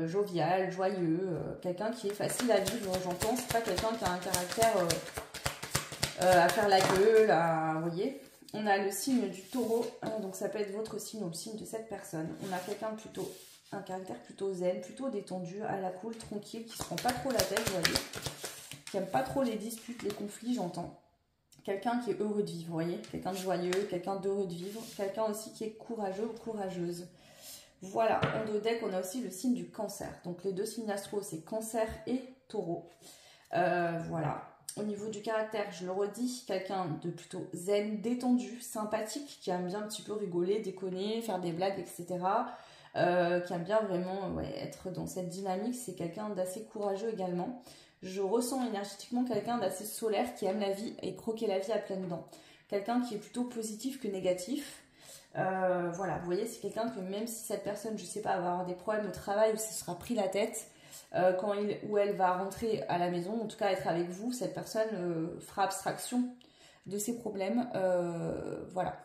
jovial, joyeux, quelqu'un qui est facile à vivre, j'entends. C'est pas quelqu'un qui a un caractère à faire la gueule, vous voyez. On a le signe du taureau, donc ça peut être votre signe ou le signe de cette personne. On a quelqu'un plutôt, un caractère plutôt zen, plutôt détendu, à la cool, tranquille, qui se prend pas trop la tête, vous voyez. Qui aime pas trop les disputes, les conflits, j'entends. Quelqu'un qui est heureux de vivre, vous voyez. Quelqu'un de joyeux, quelqu'un d'heureux de vivre. Quelqu'un aussi qui est courageux ou courageuse. Voilà, en dos deck, on a aussi le signe du cancer. Donc les deux signes astro, c'est cancer et taureau. Voilà. Au niveau du caractère, je le redis, quelqu'un de plutôt zen, détendu, sympathique, qui aime bien un petit peu rigoler, déconner, faire des blagues, etc. Qui aime bien vraiment être dans cette dynamique. C'est quelqu'un d'assez courageux également. Je ressens énergétiquement quelqu'un d'assez solaire qui aime la vie et croquer la vie à pleines dents. Quelqu'un qui est plutôt positif que négatif. Voilà, vous voyez, c'est quelqu'un que même si cette personne, je sais pas, va avoir des problèmes au travail ou se sera pris la tête, quand il ou elle va rentrer à la maison, en tout cas être avec vous, cette personne fera abstraction de ses problèmes. Voilà.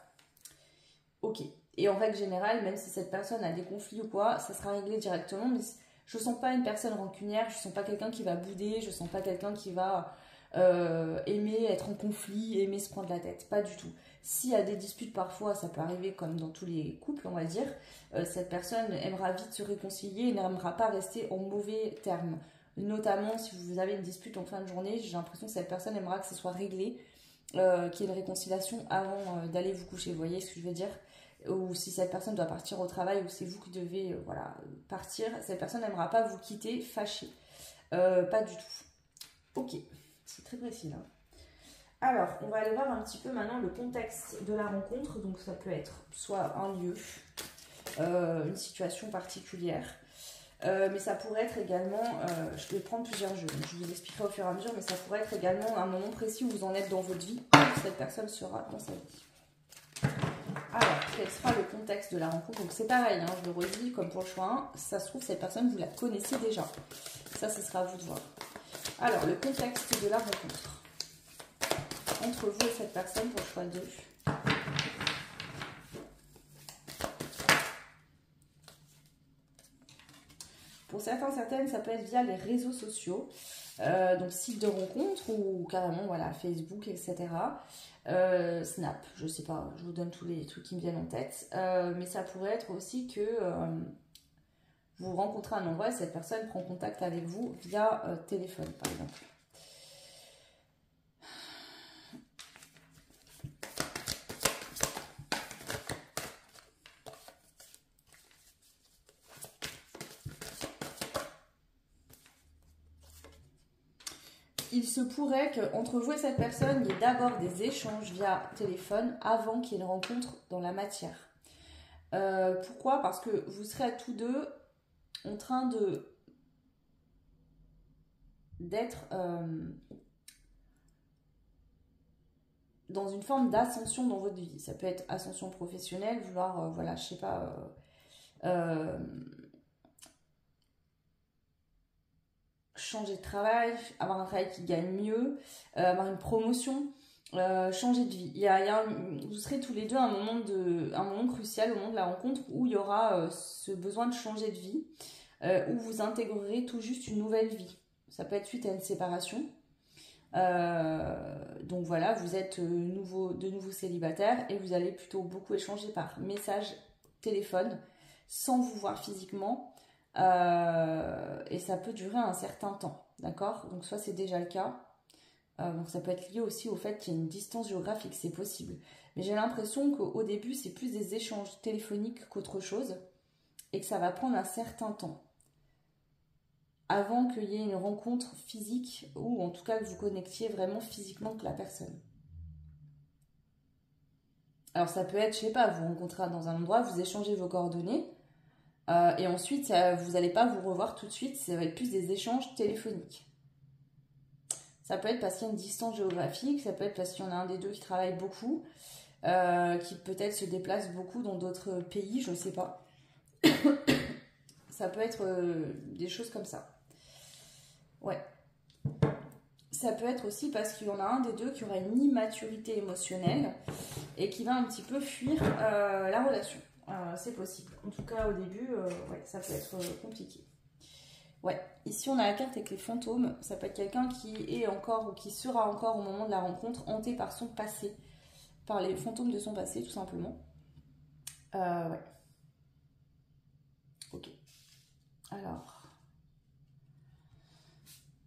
Ok. Et en règle générale, même si cette personne a des conflits ou quoi, ça sera réglé directement. Mais je ne sens pas une personne rancunière, je ne sens pas quelqu'un qui va bouder, je ne sens pas quelqu'un qui va aimer être en conflit, aimer se prendre la tête. Pas du tout. S'il y a des disputes parfois, ça peut arriver comme dans tous les couples, on va dire, cette personne aimera vite se réconcilier et n'aimera pas rester en mauvais termes. Notamment si vous avez une dispute en fin de journée, j'ai l'impression que cette personne aimera que ce soit réglé, qu'il y ait une réconciliation avant d'aller vous coucher. Vous voyez ce que je veux dire? Ou si cette personne doit partir au travail ou c'est vous qui devez voilà, partir, cette personne n'aimera pas vous quitter fâché. Pas du tout. Ok, c'est très précis là. Alors, on va aller voir un petit peu maintenant le contexte de la rencontre. Donc ça peut être soit un lieu, une situation particulière, mais ça pourrait être également, je vais prendre plusieurs jeux, donc je vous expliquerai au fur et à mesure, mais ça pourrait être également un moment précis où vous en êtes dans votre vie, où cette personne sera dans sa vie. Alors, quel sera le contexte de la rencontre? Donc c'est pareil, hein, je le redis, comme pour le choix 1, ça se trouve, cette personne, vous la connaissez déjà. Ça, ce sera à vous de voir. Alors, le contexte de la rencontre entre vous et cette personne pour le choix 2. Pour certains, certaines, ça peut être via les réseaux sociaux, donc sites de rencontres ou carrément voilà, Facebook, etc. Snap, je sais pas, je vous donne tous les trucs qui me viennent en tête. Mais ça pourrait être aussi que vous rencontrez un endroit et cette personne prend contact avec vous via téléphone, par exemple. Il se pourrait qu'entre vous et cette personne, il y ait d'abord des échanges via téléphone avant qu'il y ait une rencontre dans la matière. Pourquoi? Parce que vous serez à tous deux en train d'être dans une forme d'ascension dans votre vie. Ça peut être ascension professionnelle, vouloir, voilà, je sais pas... changer de travail, avoir un travail qui gagne mieux, avoir une promotion, changer de vie. Vous serez tous les deux à un moment crucial au moment de la rencontre où il y aura ce besoin de changer de vie, où vous intégrerez tout juste une nouvelle vie. Ça peut être suite à une séparation. Donc voilà, vous êtes de nouveau célibataire et vous allez plutôt beaucoup échanger par message, téléphone, sans vous voir physiquement. Et ça peut durer un certain temps, d'accord? Donc soit c'est déjà le cas, donc ça peut être lié aussi au fait qu'il y ait une distance géographique, c'est possible. Mais j'ai l'impression qu'au début, c'est plus des échanges téléphoniques qu'autre chose, et que ça va prendre un certain temps avant qu'il y ait une rencontre physique, ou en tout cas que vous connectiez vraiment physiquement avec la personne. Alors ça peut être, je sais pas, vous rencontrez dans un endroit, vous échangez vos coordonnées, et ensuite vous n'allez pas vous revoir tout de suite, ça va être plus des échanges téléphoniques. Ça peut être parce qu'il y a une distance géographique, ça peut être parce qu'il y en a un des deux qui travaille beaucoup, qui peut-être se déplace beaucoup dans d'autres pays, je ne sais pas. Ça peut être des choses comme ça. Ouais. Ça peut être aussi parce qu'il y en a un des deux qui aura une immaturité émotionnelle et qui va un petit peu fuir la relation. C'est possible. En tout cas, au début, ouais, ça peut être compliqué. Ouais, ici on a la carte avec les fantômes. Ça peut être quelqu'un qui est encore ou qui sera encore au moment de la rencontre hanté par son passé, par les fantômes de son passé, tout simplement. Ouais. Ok. Alors.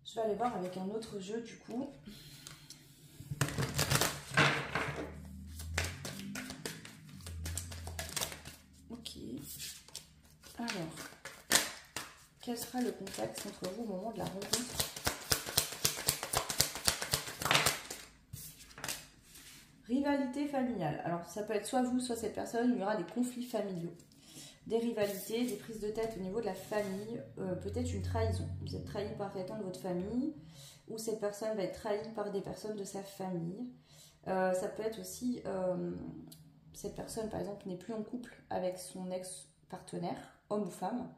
Je vais aller voir avec un autre jeu du coup. Ok. Alors, quel sera le contexte entre vous au moment de la rencontre? Rivalité familiale. Alors, ça peut être soit vous, soit cette personne. Il y aura des conflits familiaux, des rivalités, des prises de tête au niveau de la famille, peut-être une trahison. Vous êtes trahi par quelqu'un de votre famille, ou cette personne va être trahie par des personnes de sa famille. Ça peut être aussi, cette personne par exemple n'est plus en couple avec son ex-partenaire, homme ou femme,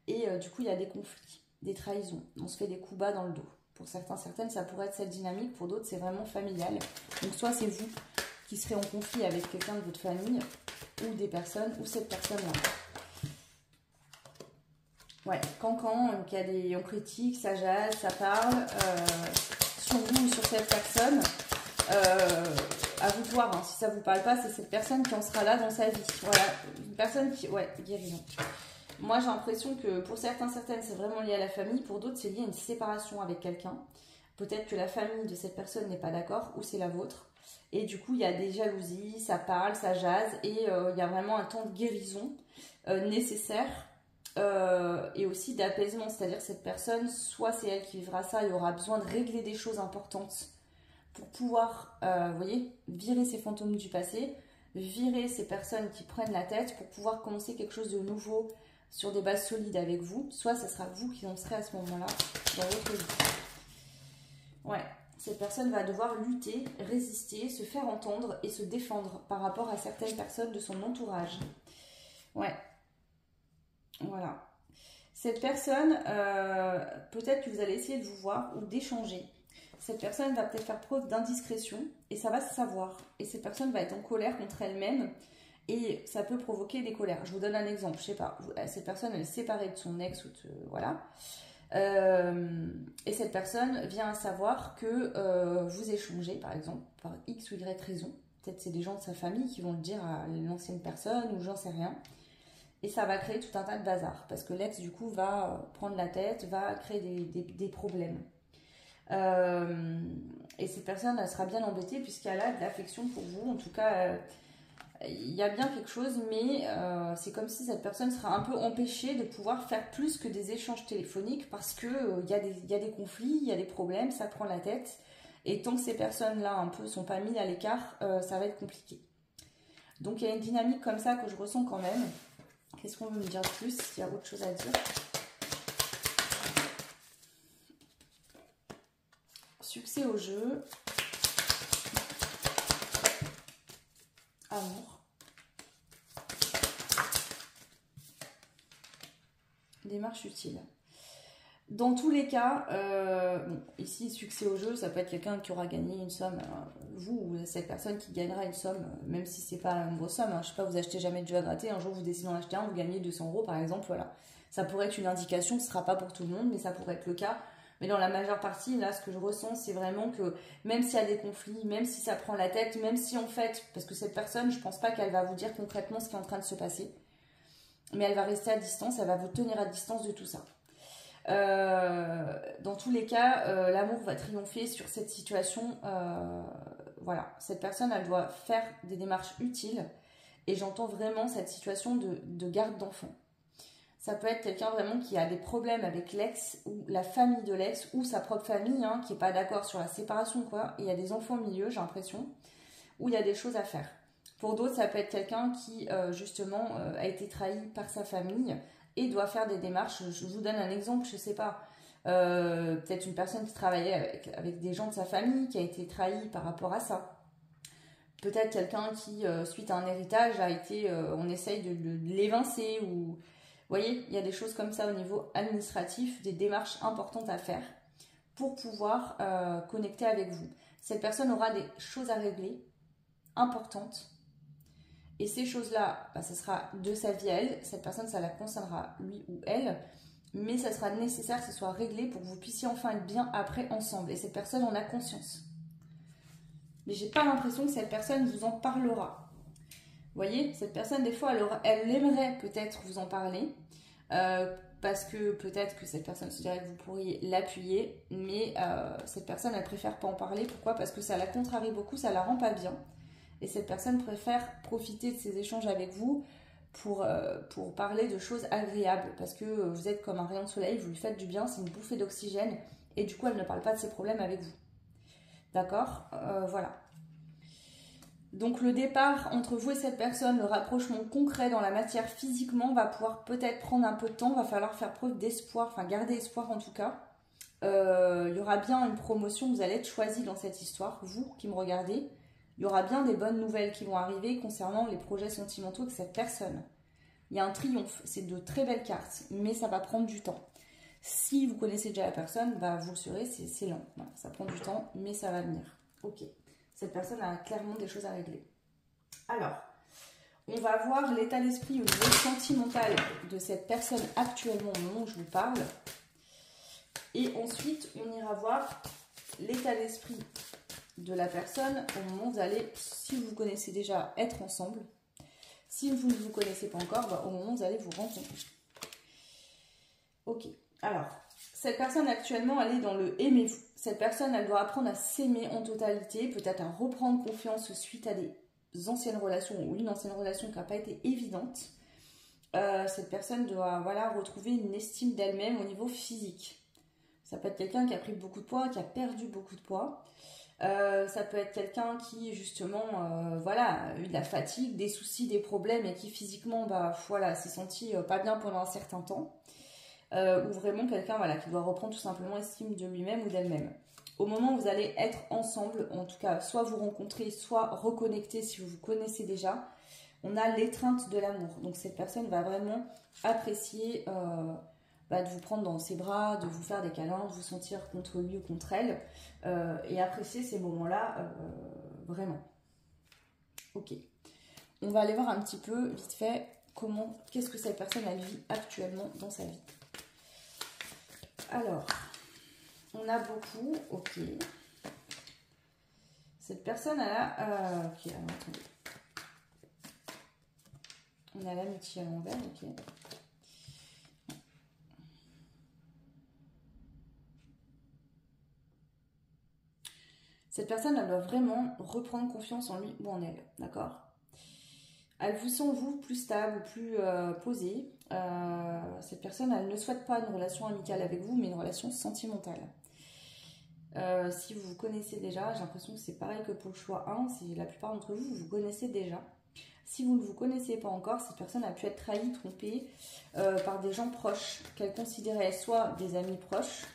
et du coup il y a des conflits, des trahisons, on se fait des coups bas dans le dos. Pour certaines, ça pourrait être cette dynamique, pour d'autres c'est vraiment familial. Donc soit c'est vous qui serez en conflit avec quelqu'un de votre famille, ou des personnes, ou cette personne-là. Ouais, donc il y a des, on critique, ça jase, ça parle sur vous ou sur cette personne. À vous de voir, hein. Si ça vous parle pas, c'est cette personne qui en sera là dans sa vie. Voilà, une personne qui, ouais, guérison. Moi j'ai l'impression que pour certaines, c'est vraiment lié à la famille, pour d'autres c'est lié à une séparation avec quelqu'un. Peut-être que la famille de cette personne n'est pas d'accord, ou c'est la vôtre. Et du coup, il y a des jalousies, ça parle, ça jase, et il y a vraiment un temps de guérison nécessaire, et aussi d'apaisement. C'est-à-dire que cette personne, soit c'est elle qui vivra ça, il aura besoin de régler des choses importantes pour pouvoir, vous voyez, virer ces fantômes du passé, virer ces personnes qui prennent la tête pour pouvoir commencer quelque chose de nouveau sur des bases solides avec vous. Soit ce sera vous qui en serez à ce moment-là dans votre vie. Ouais. Cette personne va devoir lutter, résister, se faire entendre et se défendre par rapport à certaines personnes de son entourage. Ouais. Voilà. Cette personne, peut-être que vous allez essayer de vous voir ou d'échanger. Cette personne va peut-être faire preuve d'indiscrétion et ça va se savoir. Et cette personne va être en colère contre elle-même et ça peut provoquer des colères. Je vous donne un exemple. Je sais pas, cette personne elle est séparée de son ex ou voilà. Et cette personne vient à savoir que vous échangez, par exemple, par X ou Y raison. Peut-être c'est des gens de sa famille qui vont le dire à l'ancienne personne ou j'en sais rien. Et ça va créer tout un tas de bazar. Parce que l'ex, du coup, va prendre la tête, va créer des problèmes. Et cette personne, elle sera bien embêtée puisqu'elle a de l'affection pour vous. En tout cas, il y a bien quelque chose, mais c'est comme si cette personne sera un peu empêchée de pouvoir faire plus que des échanges téléphoniques parce que y a des conflits, il y a des problèmes, ça prend la tête. Et tant que ces personnes-là un peu sont pas mises à l'écart, ça va être compliqué. Donc il y a une dynamique comme ça que je ressens quand même. Qu'est-ce qu'on veut me dire de plus? Il y a autre chose à dire. Succès au jeu. Amour. Démarche utile. Dans tous les cas, bon, ici, succès au jeu, ça peut être quelqu'un qui aura gagné une somme, vous ou cette personne qui gagnera une somme, même si c'est pas une grosse somme, hein, je sais pas, vous achetez jamais de jeu à gratter, un jour vous décidez d'en acheter un, vous gagnez 200 € par exemple, voilà. Ça pourrait être une indication, ce sera pas pour tout le monde, mais ça pourrait être le cas. Mais dans la majeure partie, là, ce que je ressens, c'est vraiment que même s'il y a des conflits, même si ça prend la tête, même si en fait, parce que cette personne, je pense pas qu'elle va vous dire concrètement ce qui est en train de se passer. mais elle va rester à distance, elle va vous tenir à distance de tout ça. Dans tous les cas, l'amour va triompher sur cette situation. Voilà, cette personne, elle doit faire des démarches utiles. Et j'entends vraiment cette situation de garde d'enfant. Ça peut être quelqu'un vraiment qui a des problèmes avec l'ex ou la famille de l'ex ou sa propre famille, hein, qui n'est pas d'accord sur la séparation, quoi. Et il y a des enfants au milieu, j'ai l'impression, où il y a des choses à faire. Pour d'autres, ça peut être quelqu'un qui, justement, a été trahi par sa famille et doit faire des démarches. Je vous donne un exemple, je ne sais pas. Peut-être une personne qui travaillait avec des gens de sa famille, qui a été trahi par rapport à ça. Peut-être quelqu'un qui, suite à un héritage, a été, on essaye de l'évincer. Ou, vous voyez, il y a des choses comme ça au niveau administratif, des démarches importantes à faire pour pouvoir connecter avec vous. Cette personne aura des choses à régler, importantes. Et ces choses-là, bah, ça sera de sa vie à elle. Cette personne, ça la concernera lui ou elle. Mais ça sera nécessaire que ce soit réglé pour que vous puissiez enfin être bien après ensemble. Et cette personne en a conscience. Mais j'ai pas l'impression que cette personne vous en parlera. Vous voyez, cette personne, des fois, elle aimerait peut-être vous en parler. Parce que peut-être que cette personne se dirait que vous pourriez l'appuyer. Mais cette personne, elle préfère pas en parler. Pourquoi? Parce que ça la contrarie beaucoup, ça la rend pas bien. Et cette personne préfère profiter de ces échanges avec vous pour parler de choses agréables. Parce que vous êtes comme un rayon de soleil, vous lui faites du bien, c'est une bouffée d'oxygène. Et du coup, elle ne parle pas de ses problèmes avec vous. D'accord, voilà. Donc le départ entre vous et cette personne, le rapprochement concret dans la matière physiquement va pouvoir peut-être prendre un peu de temps. Va falloir faire preuve d'espoir, enfin garder espoir en tout cas. Il y aura bien une promotion, vous allez être choisi dans cette histoire, vous qui me regardez. Il y aura bien des bonnes nouvelles qui vont arriver concernant les projets sentimentaux avec cette personne. Il y a un triomphe, c'est de très belles cartes, mais ça va prendre du temps. Si vous connaissez déjà la personne, bah vous le saurez, c'est lent. Voilà, ça prend du temps, mais ça va venir. Ok, cette personne a clairement des choses à régler. Alors, on va voir l'état d'esprit au niveau sentimental de cette personne actuellement au moment où je vous parle. Et ensuite, on ira voir l'état d'esprit de la personne au moment où vous allez, si vous vous connaissez déjà, être ensemble. Si vous ne vous connaissez pas encore, bah, au moment où vous allez vous rencontrer. Ok. Alors, cette personne actuellement, elle est dans le aimez-vous. Cette personne, elle doit apprendre à s'aimer en totalité, peut-être à reprendre confiance suite à des anciennes relations ou une ancienne relation qui n'a pas été évidente. Cette personne doit retrouver une estime d'elle-même au niveau physique. Ça peut être quelqu'un qui a pris beaucoup de poids, qui a perdu beaucoup de poids. Ça peut être quelqu'un qui justement a eu de la fatigue, des soucis, des problèmes et qui physiquement s'est senti pas bien pendant un certain temps. Ou vraiment quelqu'un qui doit reprendre tout simplement estime de lui-même ou d'elle-même. Au moment où vous allez être ensemble, en tout cas soit vous rencontrer, soit reconnecter si vous vous connaissez déjà, on a l'étreinte de l'amour. Donc cette personne va vraiment apprécier de vous prendre dans ses bras, de vous faire des câlins, de vous sentir contre lui ou contre elle et apprécier ces moments-là vraiment. Ok. On va aller voir un petit peu vite fait qu'est-ce que cette personne elle vit actuellement dans sa vie. Alors, on a beaucoup, ok. Cette personne, elle a... ok, alors attendez. On a l'amitié à l'envers, ok. Cette personne, elle doit vraiment reprendre confiance en lui ou en elle, d'accord? Elle vous sent, vous, plus stable, plus posée. Cette personne, elle ne souhaite pas une relation amicale avec vous, mais une relation sentimentale. Si vous vous connaissez déjà, j'ai l'impression que c'est pareil que pour le choix 1, c'est la plupart d'entre vous, vous vous connaissez déjà. Si vous ne vous connaissez pas encore, cette personne a pu être trahie, trompée par des gens proches, qu'elle considérait soit des amis proches.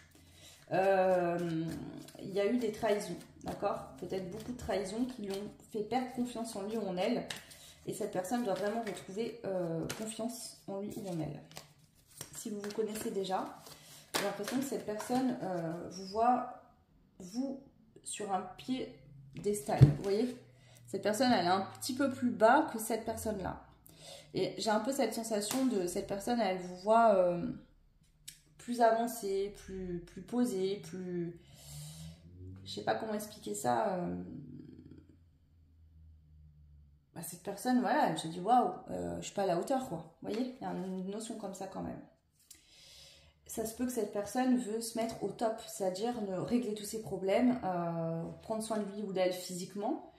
Il y a eu des trahisons, d'accord? Peut-être beaucoup de trahisons qui lui ont fait perdre confiance en lui ou en elle. Et cette personne doit vraiment retrouver confiance en lui ou en elle. Si vous vous connaissez déjà, j'ai l'impression que cette personne vous voit, vous, sur un piédestal. Vous voyez? Cette personne, elle est un petit peu plus bas que cette personne-là. Et j'ai un peu cette sensation de cette personne, elle vous voit plus avancée, plus posée, plus... Je sais pas comment expliquer ça. bah, cette personne, voilà, elle se dit waouh, je suis pas à la hauteur, quoi. Vous voyez, il y a une notion comme ça quand même. Ça se peut que cette personne veut se mettre au top, c'est-à-dire régler tous ses problèmes, prendre soin de lui ou d'elle physiquement,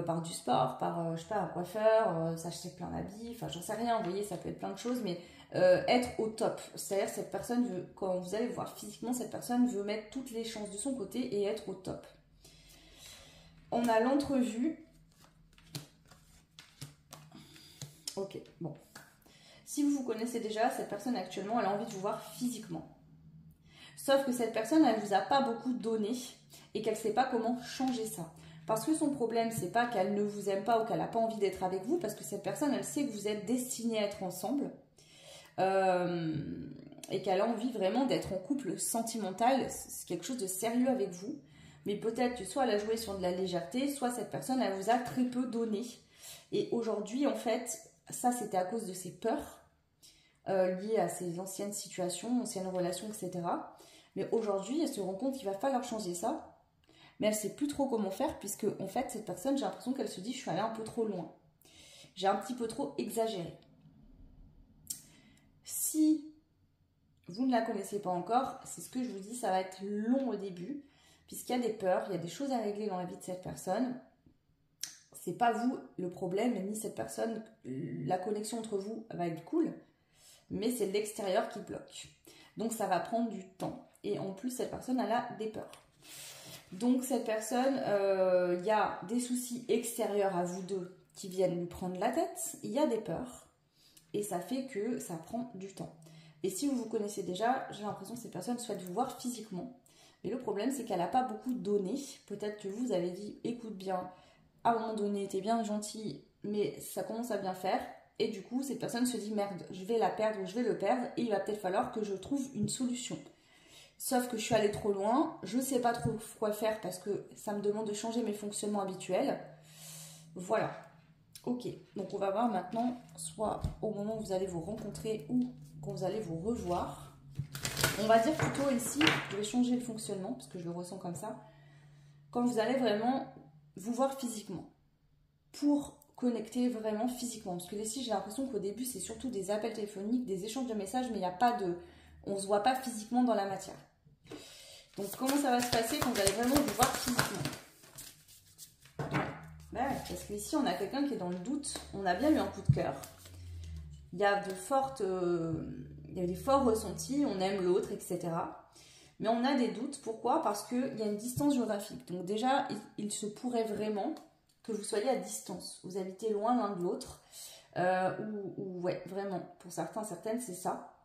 par du sport, par, je sais pas, un coiffeur, s'acheter plein d'habits, enfin j'en sais rien, vous voyez, ça peut être plein de choses, mais être au top. C'est-à-dire cette personne veut, quand vous allez voir physiquement, cette personne veut mettre toutes les chances de son côté et être au top. On a l'entrevue. Ok, bon. Si vous vous connaissez déjà, cette personne actuellement, elle a envie de vous voir physiquement. Sauf que cette personne, elle ne vous a pas beaucoup donné et qu'elle ne sait pas comment changer ça. Parce que son problème, c'est pas qu'elle ne vous aime pas ou qu'elle n'a pas envie d'être avec vous, parce que cette personne, elle sait que vous êtes destinés à être ensemble et qu'elle a envie vraiment d'être en couple sentimental, c'est quelque chose de sérieux avec vous. Mais peut-être que soit elle a joué sur de la légèreté, soit cette personne, elle vous a très peu donné. Et aujourd'hui, en fait, ça, c'était à cause de ses peurs liées à ses anciennes situations, anciennes relations, etc. Mais aujourd'hui, elle se rend compte qu'il va falloir changer ça. Mais elle ne sait plus trop comment faire, puisque, en fait, cette personne, j'ai l'impression qu'elle se dit « je suis allée un peu trop loin. J'ai un petit peu trop exagéré. » Si vous ne la connaissez pas encore, c'est ce que je vous dis, ça va être long au début, puisqu'il y a des peurs, il y a des choses à régler dans la vie de cette personne. C'est pas vous le problème, ni cette personne, la connexion entre vous va être cool, mais c'est l'extérieur qui bloque. Donc ça va prendre du temps. Et en plus, cette personne, elle a des peurs. Donc cette personne, il y a des soucis extérieurs à vous deux qui viennent lui prendre la tête. Il y a des peurs. Et ça fait que ça prend du temps. Et si vous vous connaissez déjà, j'ai l'impression que cette personne souhaite vous voir physiquement. Mais le problème, c'est qu'elle n'a pas beaucoup donné. Peut-être que vous avez dit, écoute bien, à un moment donné, t'es bien gentil, mais ça commence à bien faire. Et du coup, cette personne se dit, merde, je vais la perdre ou je vais le perdre. Et il va peut-être falloir que je trouve une solution. Sauf que je suis allée trop loin, je ne sais pas trop quoi faire parce que ça me demande de changer mes fonctionnements habituels. Voilà. Ok, donc on va voir maintenant, soit au moment où vous allez vous rencontrer ou quand vous allez vous revoir. On va dire plutôt ici, je vais changer le fonctionnement parce que je le ressens comme ça. Quand vous allez vraiment vous voir physiquement, pour connecter vraiment physiquement. Parce que ici, j'ai l'impression qu'au début, c'est surtout des appels téléphoniques, des échanges de messages, mais il n'y a pas de... On ne se voit pas physiquement dans la matière. Donc, comment ça va se passer quand vous allez vraiment vous voir physiquement? Parce qu'ici, on a quelqu'un qui est dans le doute. On a bien eu un coup de cœur. Il y a il y a des forts ressentis, on aime l'autre, etc. Mais on a des doutes. Pourquoi? Parce qu'il y a une distance géographique. Donc déjà, il se pourrait vraiment que vous soyez à distance. Vous habitez loin l'un de l'autre. Ou ouais, vraiment, pour certains, certaines, c'est ça.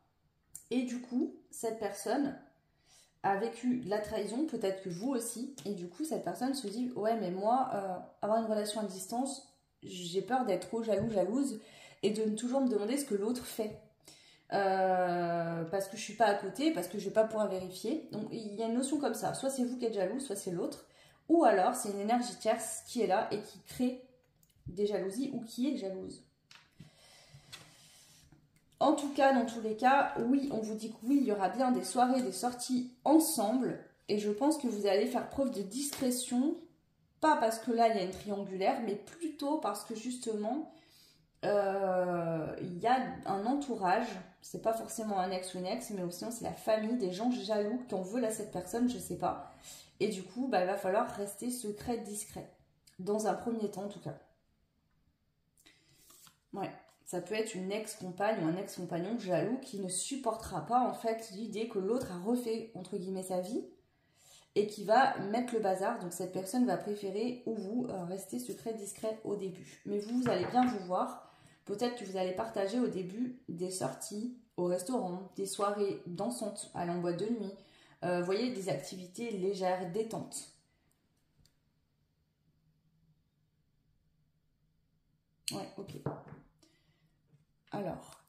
Et du coup, cette personne a vécu de la trahison, peut-être que vous aussi. Et du coup, cette personne se dit, ouais, mais moi, avoir une relation à distance, j'ai peur d'être trop jalouse et de toujours me demander ce que l'autre fait. Parce que je suis pas à côté, parce que je vais pas pouvoir vérifier. Donc, il y a une notion comme ça. Soit c'est vous qui êtes jaloux, soit c'est l'autre. Ou alors, c'est une énergie tierce qui est là et qui crée des jalousies ou qui est jalouse. En tout cas, dans tous les cas, oui, on vous dit que oui, il y aura bien des soirées, des sorties ensemble. Et je pense que vous allez faire preuve de discrétion. Pas parce que là, il y a une triangulaire, mais plutôt parce que justement, il y a un entourage. C'est pas forcément un ex ou une ex, mais aussi c'est la famille, des gens jaloux qui en veulent à cette personne, je sais pas. Et du coup, bah, il va falloir rester secret, discret. Dans un premier temps, en tout cas. Ouais. Ça peut être une ex-compagne ou un ex-compagnon jaloux qui ne supportera pas en fait l'idée que l'autre a refait entre guillemets sa vie et qui va mettre le bazar. Donc cette personne va préférer ou vous rester secret, discret au début. Mais vous allez bien vous voir. Peut-être que vous allez partager au début des sorties au restaurant, des soirées dansantes, aller en boîte de nuit. Vous voyez, des activités légères, détentes. Ouais, ok. Alors,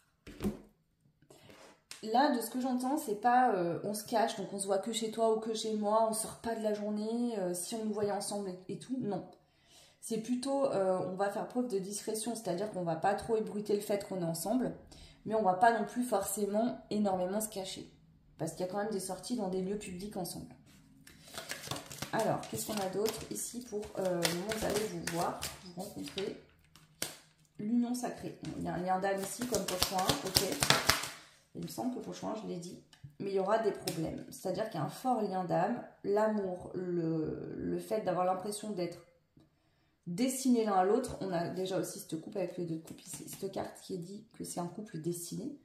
là, de ce que j'entends, c'est pas on se cache, donc on se voit que chez toi ou que chez moi, on sort pas de la journée, si on nous voyait ensemble et tout, non. C'est plutôt, on va faire preuve de discrétion, c'est-à-dire qu'on va pas trop ébruiter le fait qu'on est ensemble, mais on va pas non plus forcément énormément se cacher, parce qu'il y a quand même des sorties dans des lieux publics ensemble. Alors, qu'est-ce qu'on a d'autre ici pour le moment où vous allez vous voir, vous rencontrer? l'union sacrée. Il y a un lien d'âme ici comme poche-point, ok. Il me semble que poche-point, je l'ai dit. Mais il y aura des problèmes. C'est-à-dire qu'il y a un fort lien d'âme. L'amour, le fait d'avoir l'impression d'être destinés l'un à l'autre. On a déjà aussi cette coupe avec les deux coupes ici, cette carte qui dit que c'est un couple destiné.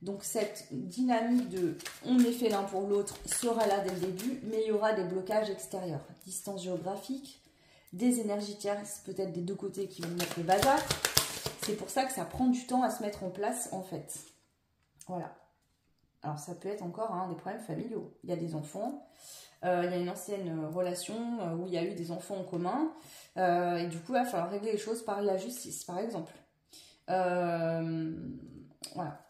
Donc cette dynamique de on est fait l'un pour l'autre sera là dès le début, mais il y aura des blocages extérieurs. Distance géographique, des énergies tierces peut-être des deux côtés qui vont mettre le bazar. C'est pour ça que ça prend du temps à se mettre en place en fait. Voilà. Alors ça peut être encore des problèmes familiaux. Il y a des enfants, il y a une ancienne relation où il y a eu des enfants en commun. Et du coup, il va falloir régler les choses par la justice, par exemple. Voilà.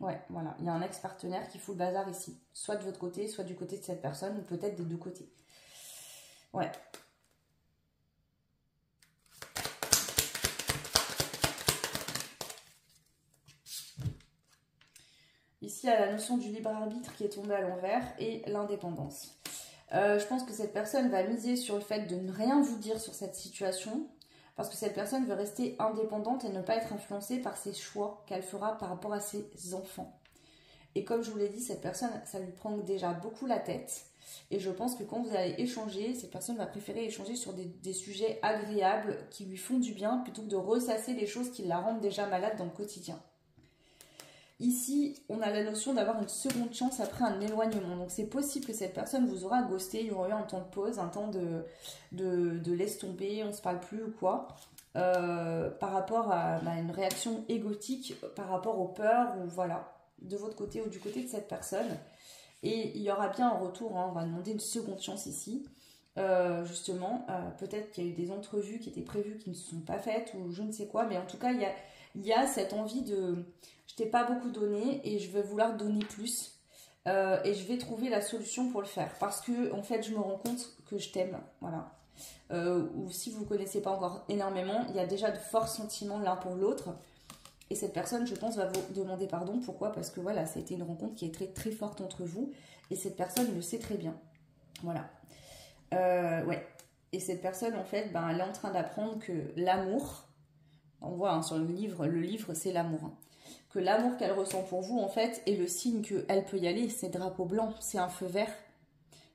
Ouais, voilà. Il y a un ex-partenaire qui fout le bazar ici. Soit de votre côté, soit du côté de cette personne, ou peut-être des deux côtés. Ouais. Ici, il y a la notion du libre arbitre qui est tombée à l'envers et l'indépendance. Je pense que cette personne va miser sur le fait de ne rien vous dire sur cette situation parce que cette personne veut rester indépendante et ne pas être influencée par ses choix qu'elle fera par rapport à ses enfants. Et comme je vous l'ai dit, cette personne, ça lui prend déjà beaucoup la tête. Et je pense que quand vous allez échanger, cette personne va préférer échanger sur des sujets agréables qui lui font du bien plutôt que de ressasser les choses qui la rendent déjà malade dans le quotidien. Ici, on a la notion d'avoir une seconde chance après un éloignement. Donc, c'est possible que cette personne vous aura ghosté. Il y aura eu un temps de pause, un temps de laisse tomber, on ne se parle plus ou quoi. Par rapport à une réaction égotique, par rapport aux peurs, ou voilà, de votre côté ou du côté de cette personne. Et il y aura bien un retour, on va demander une seconde chance ici. Justement, peut-être qu'il y a eu des entrevues qui étaient prévues qui ne se sont pas faites, ou je ne sais quoi. Mais en tout cas, il y a cette envie de... Je t'ai pas beaucoup donné et je vais vouloir donner plus. Et je vais trouver la solution pour le faire. Parce que, en fait, je me rends compte que je t'aime. Voilà. Ou si vous ne connaissez pas encore énormément, il y a déjà de forts sentiments l'un pour l'autre. Et cette personne, je pense, va vous demander pardon. Pourquoi? Parce que voilà, ça a été une rencontre qui est très, très forte entre vous. Et cette personne le sait très bien. Voilà. Ouais. Et cette personne, en fait, elle est en train d'apprendre que l'amour, on voit sur le livre, c'est l'amour. Que l'amour qu'elle ressent pour vous, en fait, est le signe qu'elle peut y aller. C'est drapeau blanc, c'est un feu vert.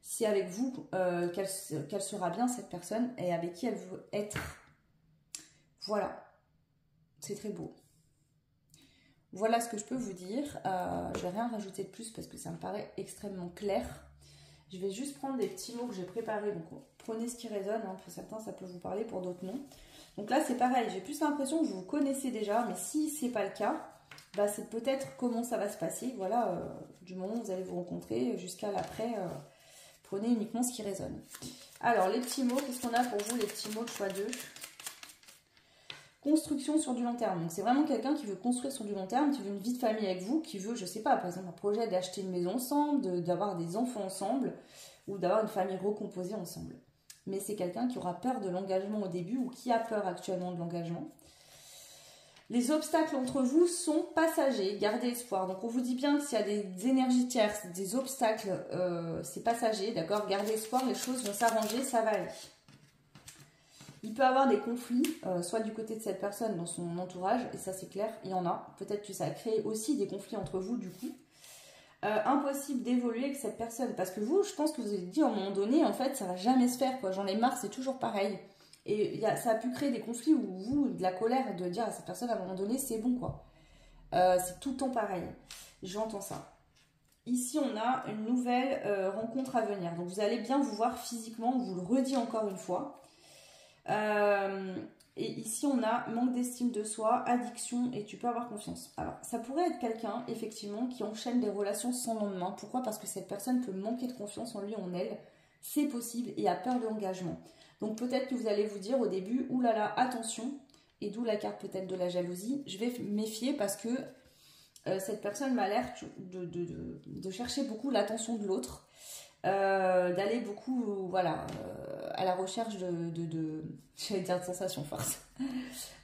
C'est avec vous qu'elle sera bien, cette personne, et avec qui elle veut être. Voilà. C'est très beau. Voilà ce que je peux vous dire. Je ne vais rien rajouter de plus parce que ça me paraît extrêmement clair. Je vais juste prendre des petits mots que j'ai préparés. Donc, prenez ce qui résonne. Pour certains, ça peut vous parler, pour d'autres, non. Donc là, c'est pareil. J'ai plus l'impression que vous vous connaissez déjà, mais si ce n'est pas le cas, c'est peut-être comment ça va se passer. Voilà, du moment où vous allez vous rencontrer jusqu'à l'après, prenez uniquement ce qui résonne. Alors, les petits mots, qu'est-ce qu'on a pour vous, les petits mots de choix 2? Construction sur du long terme. Donc, c'est vraiment quelqu'un qui veut construire sur du long terme, qui veut une vie de famille avec vous, qui veut, je sais pas, par exemple, un projet d'acheter une maison ensemble, d'avoir des enfants ensemble, ou d'avoir une famille recomposée ensemble. Mais c'est quelqu'un qui aura peur de l'engagement au début, ou qui a peur actuellement de l'engagement. Les obstacles entre vous sont passagers, gardez espoir. Donc on vous dit bien que s'il y a des énergies tierces, des obstacles, c'est passager, d'accord? Gardez espoir, les choses vont s'arranger, ça va aller. Il peut y avoir des conflits, soit du côté de cette personne dans son entourage, et ça c'est clair, il y en a. Peut-être que ça a créé aussi des conflits entre vous du coup. Impossible d'évoluer avec cette personne, parce que vous, je pense que vous avez dit à un moment donné, en fait, ça va jamais se faire, quoi. J'en ai marre, c'est toujours pareil. Et ça a pu créer des conflits où vous, de la colère, de dire à cette personne à un moment donné, c'est bon quoi. C'est tout le temps pareil. J'entends ça. Ici, on a une nouvelle rencontre à venir. Donc, vous allez bien vous voir physiquement, on vous le redit encore une fois. Et ici, on a manque d'estime de soi, addiction et tu peux avoir confiance. Alors, ça pourrait être quelqu'un, effectivement, qui enchaîne des relations sans lendemain. Pourquoi? Parce que cette personne peut manquer de confiance en lui, en elle. C'est possible et a peur de l'engagement. Donc peut-être que vous allez vous dire au début, oulala, attention, et d'où la carte peut-être de la jalousie, je vais me méfier parce que cette personne m'a l'air de chercher beaucoup l'attention de l'autre, d'aller beaucoup, voilà, à la recherche j'allais dire de sensation force,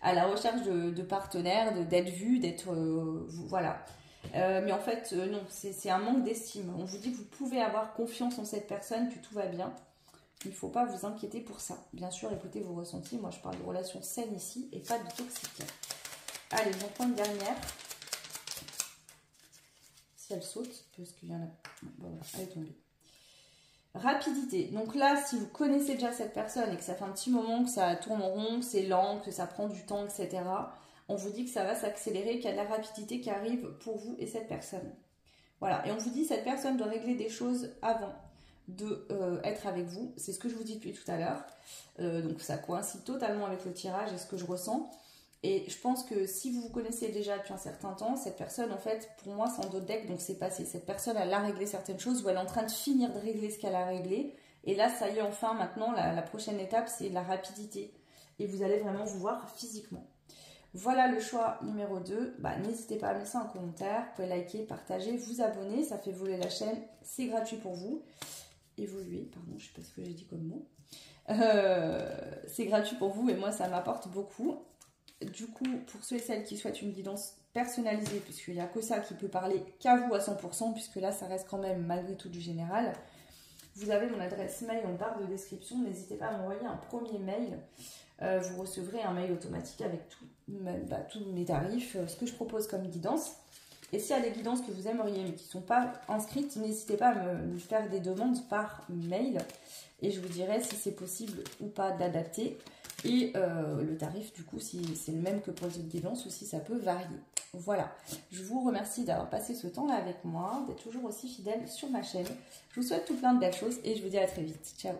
à la recherche de partenaires, d'être vu, d'être, voilà. Mais en fait, non, c'est un manque d'estime. On vous dit que vous pouvez avoir confiance en cette personne, que tout va bien. Il ne faut pas vous inquiéter pour ça. Bien sûr, écoutez vos ressentis. Moi, je parle de relations saines ici et pas de toxiques. Allez, j'en prends une dernière. Si elle saute, parce qu'il y en a... Bon, voilà, elle est tombée. Rapidité. Donc là, si vous connaissez déjà cette personne et que ça fait un petit moment que ça tourne en rond, que c'est lent, que ça prend du temps, etc., on vous dit que ça va s'accélérer, qu'il y a de la rapidité qui arrive pour vous et cette personne. Voilà. Et on vous dit que cette personne doit régler des choses avant de être avec vous. C'est ce que je vous dis depuis tout à l'heure. Donc ça coïncide totalement avec le tirage et ce que je ressens. Et je pense que si vous vous connaissez déjà depuis un certain temps, cette personne, en fait, pour moi, c'est en dos de deck, donc c'est passé. Cette personne, elle a réglé certaines choses ou elle est en train de finir de régler ce qu'elle a réglé. Et là, ça y est, enfin, maintenant, la prochaine étape, c'est la rapidité. Et vous allez vraiment vous voir physiquement. Voilà le choix numéro 2. Bah, n'hésitez pas à laisser un commentaire. Vous pouvez liker, partager, vous abonner. Ça fait voler la chaîne. C'est gratuit pour vous. Évoluer, pardon, je ne sais pas ce que j'ai dit comme mot. C'est gratuit pour vous et moi, ça m'apporte beaucoup. Du coup, pour ceux et celles qui souhaitent une guidance personnalisée, puisqu'il n'y a que ça qui peut parler qu'à vous à 100%, puisque là, ça reste quand même malgré tout du général, vous avez mon adresse mail en barre de description. N'hésitez pas à m'envoyer un premier mail. Vous recevrez un mail automatique avec tous mes tarifs, ce que je propose comme guidance. Et s'il y a des guidances que vous aimeriez mais qui ne sont pas inscrites, n'hésitez pas à me faire des demandes par mail. Et je vous dirai si c'est possible ou pas d'adapter. Et le tarif, du coup, si c'est le même que pour les autres guidances ou si ça peut varier. Voilà, je vous remercie d'avoir passé ce temps-là avec moi, d'être toujours aussi fidèle sur ma chaîne. Je vous souhaite tout plein de belles choses et je vous dis à très vite. Ciao.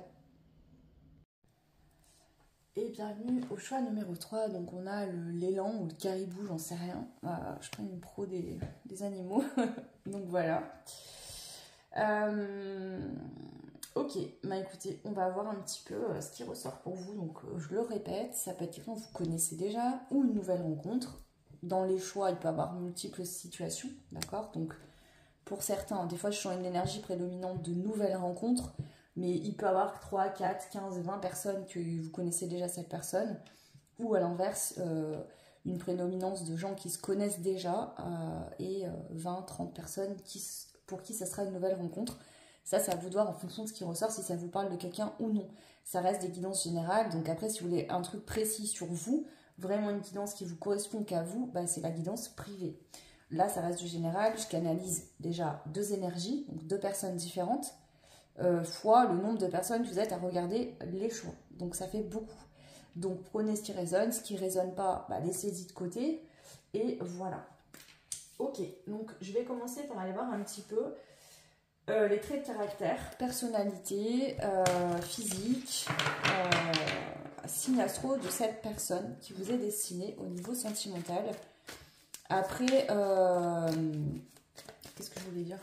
Et bienvenue au choix numéro 3. Donc on a l'élan ou le caribou, j'en sais rien. Je prends une pro des animaux. Donc voilà. Ok, bah écoutez, on va voir un petit peu ce qui ressort pour vous. Donc je le répète, ça peut être quelqu'un que vous connaissez déjà ou une nouvelle rencontre. Dans les choix, il peut y avoir multiples situations, d'accord? Donc pour certains, des fois je sens une énergie prédominante de nouvelles rencontres, mais il peut y avoir 3, 4, 15, 20 personnes que vous connaissez déjà cette personne, ou à l'inverse, une prédominance de gens qui se connaissent déjà et 20, 30 personnes pour qui ça sera une nouvelle rencontre. Ça à vous de voir en fonction de ce qui ressort, si ça vous parle de quelqu'un ou non. Ça reste des guidances générales, donc après, si vous voulez un truc précis sur vous, vraiment une guidance qui vous correspond qu'à vous, bah, c'est la guidance privée. Là, ça reste du général, je canalise déjà 2 énergies, donc 2 personnes différentes, fois le nombre de personnes que vous êtes à regarder les choix. Donc ça fait beaucoup. Donc prenez ce qui résonne pas, bah, laissez-y de côté, et voilà. Ok, donc je vais commencer par aller voir un petit peu les traits de caractère, personnalité, physique, signe astro de cette personne qui vous est destinée au niveau sentimental. Après, qu'est-ce que je voulais dire?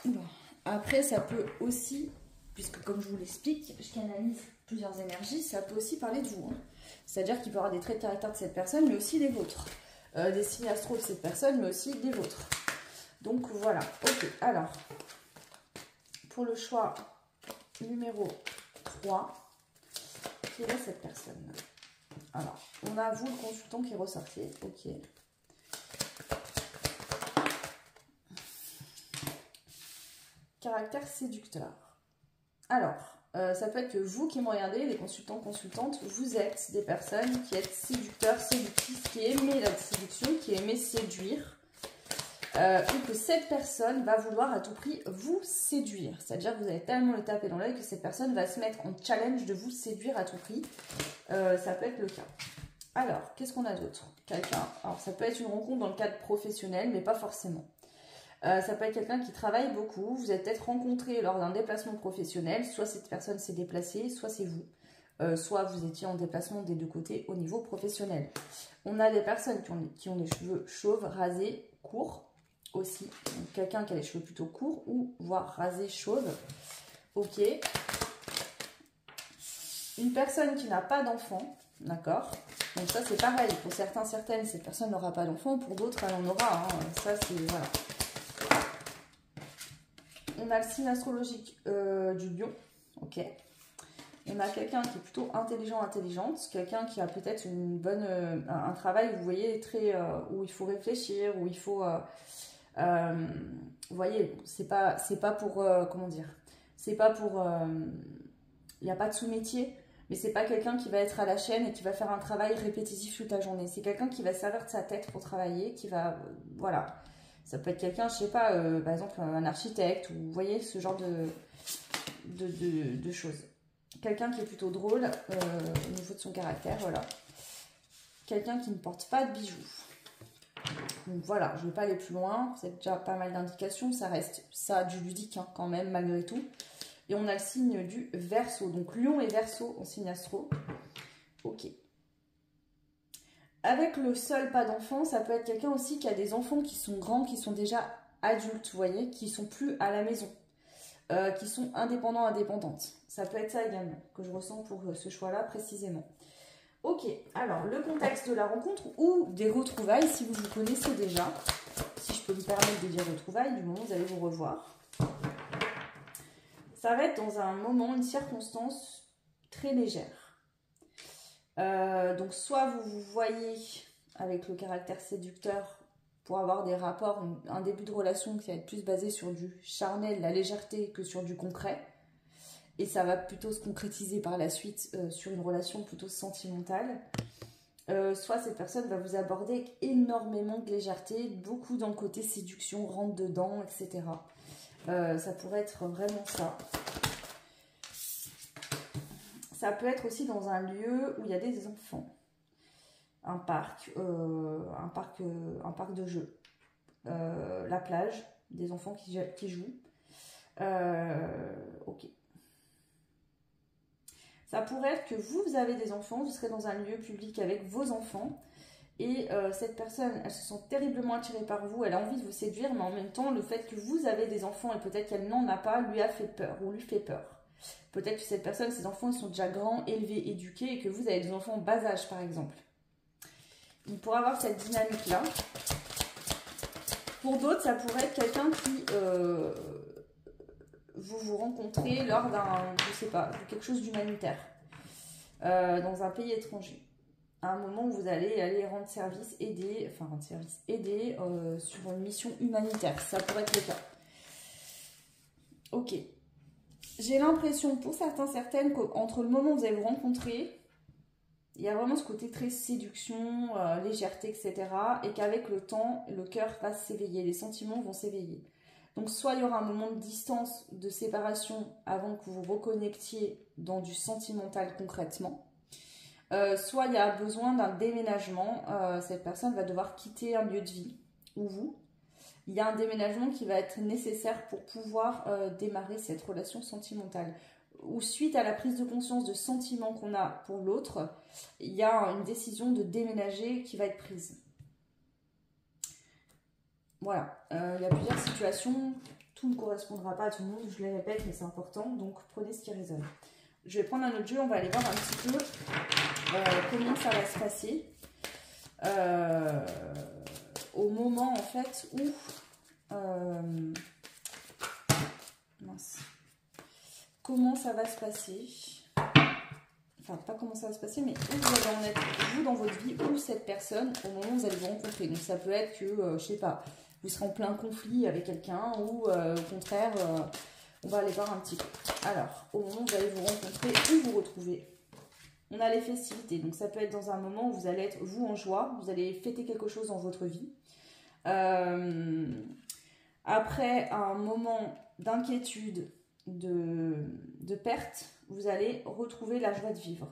Bon. Après, ça peut aussi, puisque comme je vous l'explique, je canalise plusieurs énergies, ça peut aussi parler de vous. Hein. C'est-à-dire qu'il peut y avoir des traits de caractère de cette personne, mais aussi des vôtres. Des signes astro de cette personne, mais aussi des vôtres. Donc voilà, ok, alors, pour le choix numéro 3, quelle est cette personne? Alors, on a vous, le consultant, qui est ressorti, ok. Caractère séducteur. Alors, ça peut être que vous qui me regardez, les consultants, consultantes, vous êtes des personnes qui êtes séducteurs, séductrices, qui aimez la séduction, qui aimez séduire. Et que cette personne va vouloir à tout prix vous séduire. C'est-à-dire que vous allez tellement le taper dans l'œil que cette personne va se mettre en challenge de vous séduire à tout prix. Ça peut être le cas. Alors, qu'est-ce qu'on a d'autre? Quelqu'un. Alors, ça peut être une rencontre dans le cadre professionnel, mais pas forcément. Ça peut être quelqu'un qui travaille beaucoup. Vous êtes peut-être rencontré lors d'un déplacement professionnel. Soit cette personne s'est déplacée, soit c'est vous. Soit vous étiez en déplacement des deux côtés au niveau professionnel. On a des personnes qui ont les cheveux chauves, rasés, courts. Aussi, quelqu'un qui a les cheveux plutôt courts ou voire rasés chauves. Ok. Une personne qui n'a pas d'enfant, d'accord. Donc ça c'est pareil, pour certains, certaines, cette personne n'aura pas d'enfant, pour d'autres elle en aura, hein. Ça c'est, voilà. On a le signe astrologique du lion, ok. On a quelqu'un qui est plutôt intelligent, intelligente, quelqu'un qui a peut-être une bonne, un travail, vous voyez, très, où il faut réfléchir, où il faut... vous voyez, c'est pas pour, comment dire, C'est pas pour... Il n'y a pas de sous-métier, mais c'est pas quelqu'un qui va être à la chaîne et qui va faire un travail répétitif toute la journée. C'est quelqu'un qui va servir de sa tête pour travailler, qui va... voilà. Ça peut être quelqu'un, je sais pas, par exemple un architecte, ou vous voyez, ce genre de choses. Quelqu'un qui est plutôt drôle au niveau de son caractère, voilà. Quelqu'un qui ne porte pas de bijoux. Donc voilà, je ne vais pas aller plus loin, c'est déjà pas mal d'indications, ça reste ça du ludique hein, quand même, malgré tout. Et on a le signe du Verseau, donc Lion et Verseau en signe astro. Ok. Avec le seul pas d'enfant, ça peut être quelqu'un aussi qui a des enfants qui sont grands, qui sont déjà adultes, vous voyez, qui sont plus à la maison, qui sont indépendants, indépendantes. Ça peut être ça également, que je ressens pour ce choix-là précisément. Ok, alors le contexte de la rencontre ou des retrouvailles, si vous vous connaissez déjà, si je peux me permettre de dire retrouvailles, du moment où vous allez vous revoir. Ça va être dans un moment, une circonstance très légère. Donc soit vous vous voyez avec le caractère séducteur pour avoir des rapports, un début de relation qui va être plus basé sur du charnel, la légèreté que sur du concret. Et ça va plutôt se concrétiser par la suite sur une relation plutôt sentimentale. Soit cette personne va vous aborder avec énormément de légèreté, beaucoup dans le côté séduction, rentre dedans, etc. Ça pourrait être vraiment ça. Ça peut être aussi dans un lieu où il y a des enfants. Un parc de jeux. La plage, des enfants qui jouent. Ok. Ça pourrait être que vous avez des enfants, vous serez dans un lieu public avec vos enfants et cette personne, elle se sent terriblement attirée par vous, elle a envie de vous séduire, mais en même temps, le fait que vous avez des enfants et peut-être qu'elle n'en a pas, lui a fait peur ou lui fait peur. Peut-être que cette personne, ses enfants, ils sont déjà grands, élevés, éduqués et que vous avez des enfants en bas âge, par exemple. Il pourrait avoir cette dynamique-là. Pour d'autres, ça pourrait être quelqu'un qui... vous rencontrez lors d'un, je sais pas, de quelque chose d'humanitaire, dans un pays étranger. À un moment où vous allez aller rendre service, aider sur une mission humanitaire. Ça pourrait être le cas. Ok. J'ai l'impression, pour certains, certaines, qu'entre le moment où vous allez vous rencontrer, il y a vraiment ce côté très séduction, légèreté, etc. Et qu'avec le temps, le cœur va s'éveiller, les sentiments vont s'éveiller. Donc soit il y aura un moment de distance, de séparation avant que vous vous reconnectiez dans du sentimental concrètement. Soit il y a besoin d'un déménagement, cette personne va devoir quitter un lieu de vie, ou vous. Il y a un déménagement qui va être nécessaire pour pouvoir démarrer cette relation sentimentale. Ou suite à la prise de conscience de sentiments qu'on a pour l'autre, il y a une décision de déménager qui va être prise. Voilà, il y a plusieurs situations, tout ne correspondra pas à tout le monde, je le répète, mais c'est important, donc prenez ce qui résonne. Je vais prendre un autre jeu, on va aller voir un petit peu comment ça va se passer au moment en fait où... mince. Comment ça va se passer, enfin pas comment ça va se passer, mais où vous allez en être, vous dans votre vie, ou cette personne, au moment où vous allez vous rencontrer. Donc ça peut être que, je sais pas, vous serez en plein conflit avec quelqu'un, ou au contraire, on va aller voir un petit peu. Alors, au moment où vous allez vous rencontrer, où vous retrouvez, on a les festivités. Donc ça peut être dans un moment où vous allez être, vous, en joie, vous allez fêter quelque chose dans votre vie. Après un moment d'inquiétude, de perte, vous allez retrouver la joie de vivre.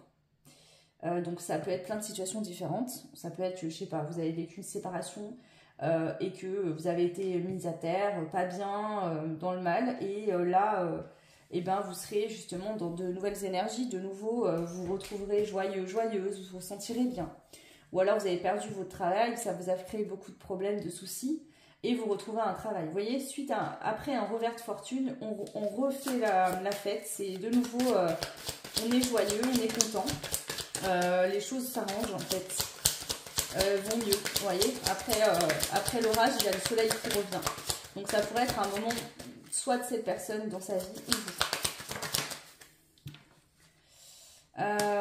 Donc ça peut être plein de situations différentes. Ça peut être, je sais pas, vous avez vécu une séparation et que vous avez été mise à terre, pas bien, dans le mal, et là, et ben, vous serez justement dans de nouvelles énergies, de nouveau, vous vous retrouverez joyeux, joyeuse, vous vous sentirez bien. Ou alors vous avez perdu votre travail, ça vous a créé beaucoup de problèmes, de soucis, et vous retrouvez un travail. Vous voyez, après un revers de fortune, on refait la fête, c'est de nouveau, on est joyeux, on est content, les choses s'arrangent en fait, vont mieux, vous voyez, après l'orage, il y a le soleil qui revient. Donc ça pourrait être un moment, soit de cette personne dans sa vie, ou vous.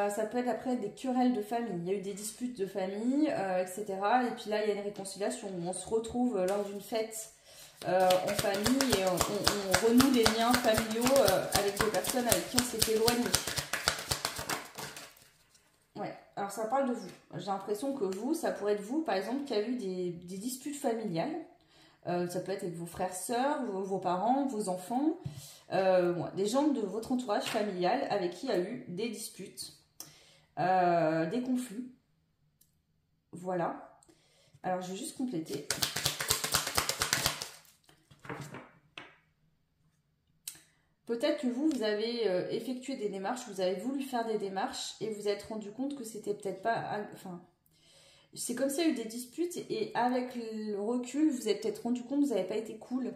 Ça peut être après des querelles de famille, il y a eu des disputes de famille, etc. Et puis là, il y a une réconciliation où on se retrouve lors d'une fête en famille et on renoue les liens familiaux avec des personnes avec qui on s'est éloigné. Ouais, alors ça parle de vous. J'ai l'impression que vous, ça pourrait être vous, par exemple, qui a eu des disputes familiales. Ça peut être avec vos frères, sœurs, vos parents, vos enfants, des gens de votre entourage familial avec qui il y a eu des disputes, des conflits. Voilà. Alors, je vais juste compléter. Peut-être que vous avez effectué des démarches, vous avez voulu faire des démarches et vous êtes rendu compte que c'était peut-être pas... Enfin, c'est comme s'il y a eu des disputes et avec le recul, vous avez peut-être rendu compte que vous n'avez pas été cool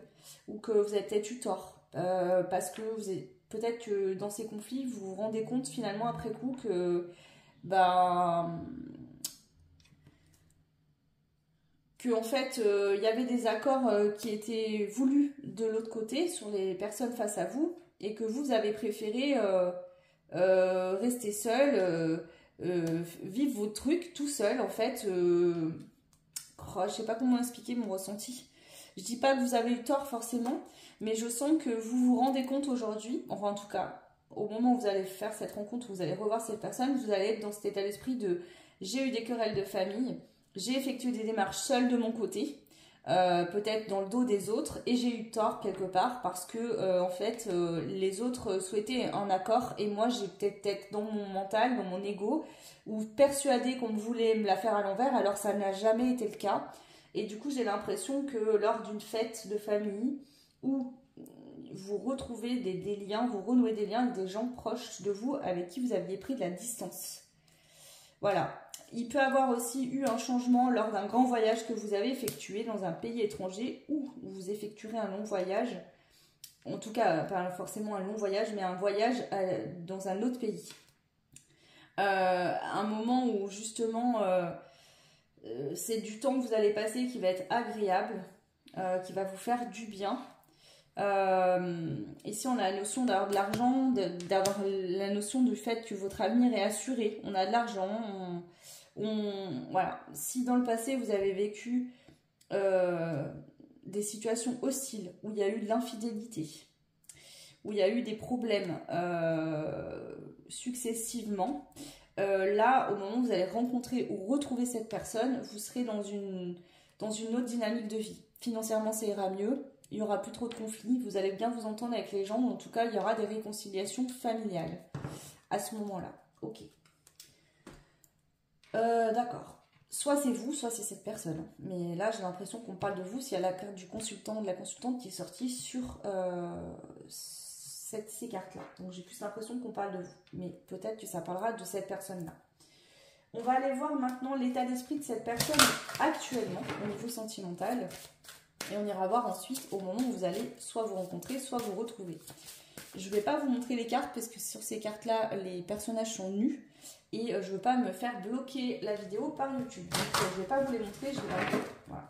ou que vous avez peut-être eu tort. Parce que peut-être que dans ces conflits, vous vous rendez compte finalement après coup que... en fait, il y avait des accords qui étaient voulus de l'autre côté sur les personnes face à vous et que vous avez préféré rester seul, vivre vos trucs tout seul en fait. Je sais pas comment expliquer mon ressenti. Je dis pas que vous avez eu tort forcément, mais je sens que vous vous rendez compte aujourd'hui, enfin en tout cas, au moment où vous allez faire cette rencontre, où vous allez revoir cette personne, vous allez être dans cet état d'esprit de j'ai eu des querelles de famille, j'ai effectué des démarches seule de mon côté, peut-être dans le dos des autres, et j'ai eu tort quelque part parce que en fait les autres souhaitaient un accord et moi j'ai peut-être dans mon mental, dans mon ego, ou persuadée qu'on voulait me la faire à l'envers alors ça n'a jamais été le cas. Et du coup j'ai l'impression que lors d'une fête de famille où vous retrouvez des liens, vous renouez des liens avec des gens proches de vous avec qui vous aviez pris de la distance. Voilà. Il peut avoir aussi eu un changement lors d'un grand voyage que vous avez effectué dans un pays étranger ou vous effectuerez un long voyage. En tout cas, pas forcément un long voyage, mais un voyage dans un autre pays. Un moment où justement c'est du temps que vous allez passer qui va être agréable, qui va vous faire du bien. Ici on a la notion d'avoir de l'argent, d'avoir la notion du fait que votre avenir est assuré. On a de l'argent, voilà. Si dans le passé vous avez vécu des situations hostiles où il y a eu de l'infidélité, où il y a eu des problèmes successivement, là au moment où vous allez rencontrer ou retrouver cette personne, vous serez dans une autre dynamique de vie. Financièrement ça ira mieux, il n'y aura plus trop de conflits, vous allez bien vous entendre avec les gens, ou en tout cas il y aura des réconciliations familiales à ce moment-là. Ok. D'accord. Soit c'est vous, soit c'est cette personne. Mais là, j'ai l'impression qu'on parle de vous s'il y a la carte du consultant ou de la consultante qui est sortie sur ces cartes-là. Donc j'ai plus l'impression qu'on parle de vous. Mais peut-être que ça parlera de cette personne-là. On va aller voir maintenant l'état d'esprit de cette personne actuellement au niveau sentimental. Et on ira voir ensuite au moment où vous allez soit vous rencontrer, soit vous retrouver. Je ne vais pas vous montrer les cartes parce que sur ces cartes-là, les personnages sont nus. Et je ne veux pas me faire bloquer la vidéo par YouTube. Donc je ne vais pas vous les montrer, je vais la montrer. Voilà.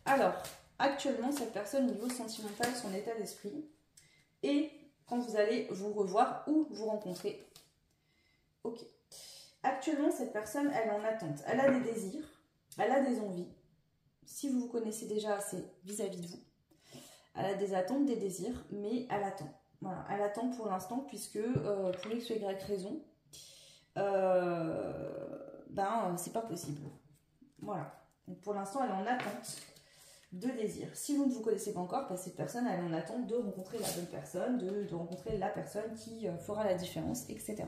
Alors, actuellement, cette personne au niveau sentimental, son état d'esprit. Et quand vous allez vous revoir ou vous rencontrer. Ok. Actuellement, cette personne, elle est en attente. Elle a des désirs, elle a des envies. Si vous vous connaissez déjà, c'est vis-à-vis de vous. Elle a des attentes, des désirs, mais elle attend. Voilà, elle attend pour l'instant puisque pour X ou Y raison, c'est pas possible. Voilà. Donc pour l'instant, elle est en attente de désir. Si vous ne vous connaissez pas encore, cette personne, elle est en attente de rencontrer la bonne personne, de rencontrer la personne qui fera la différence, etc.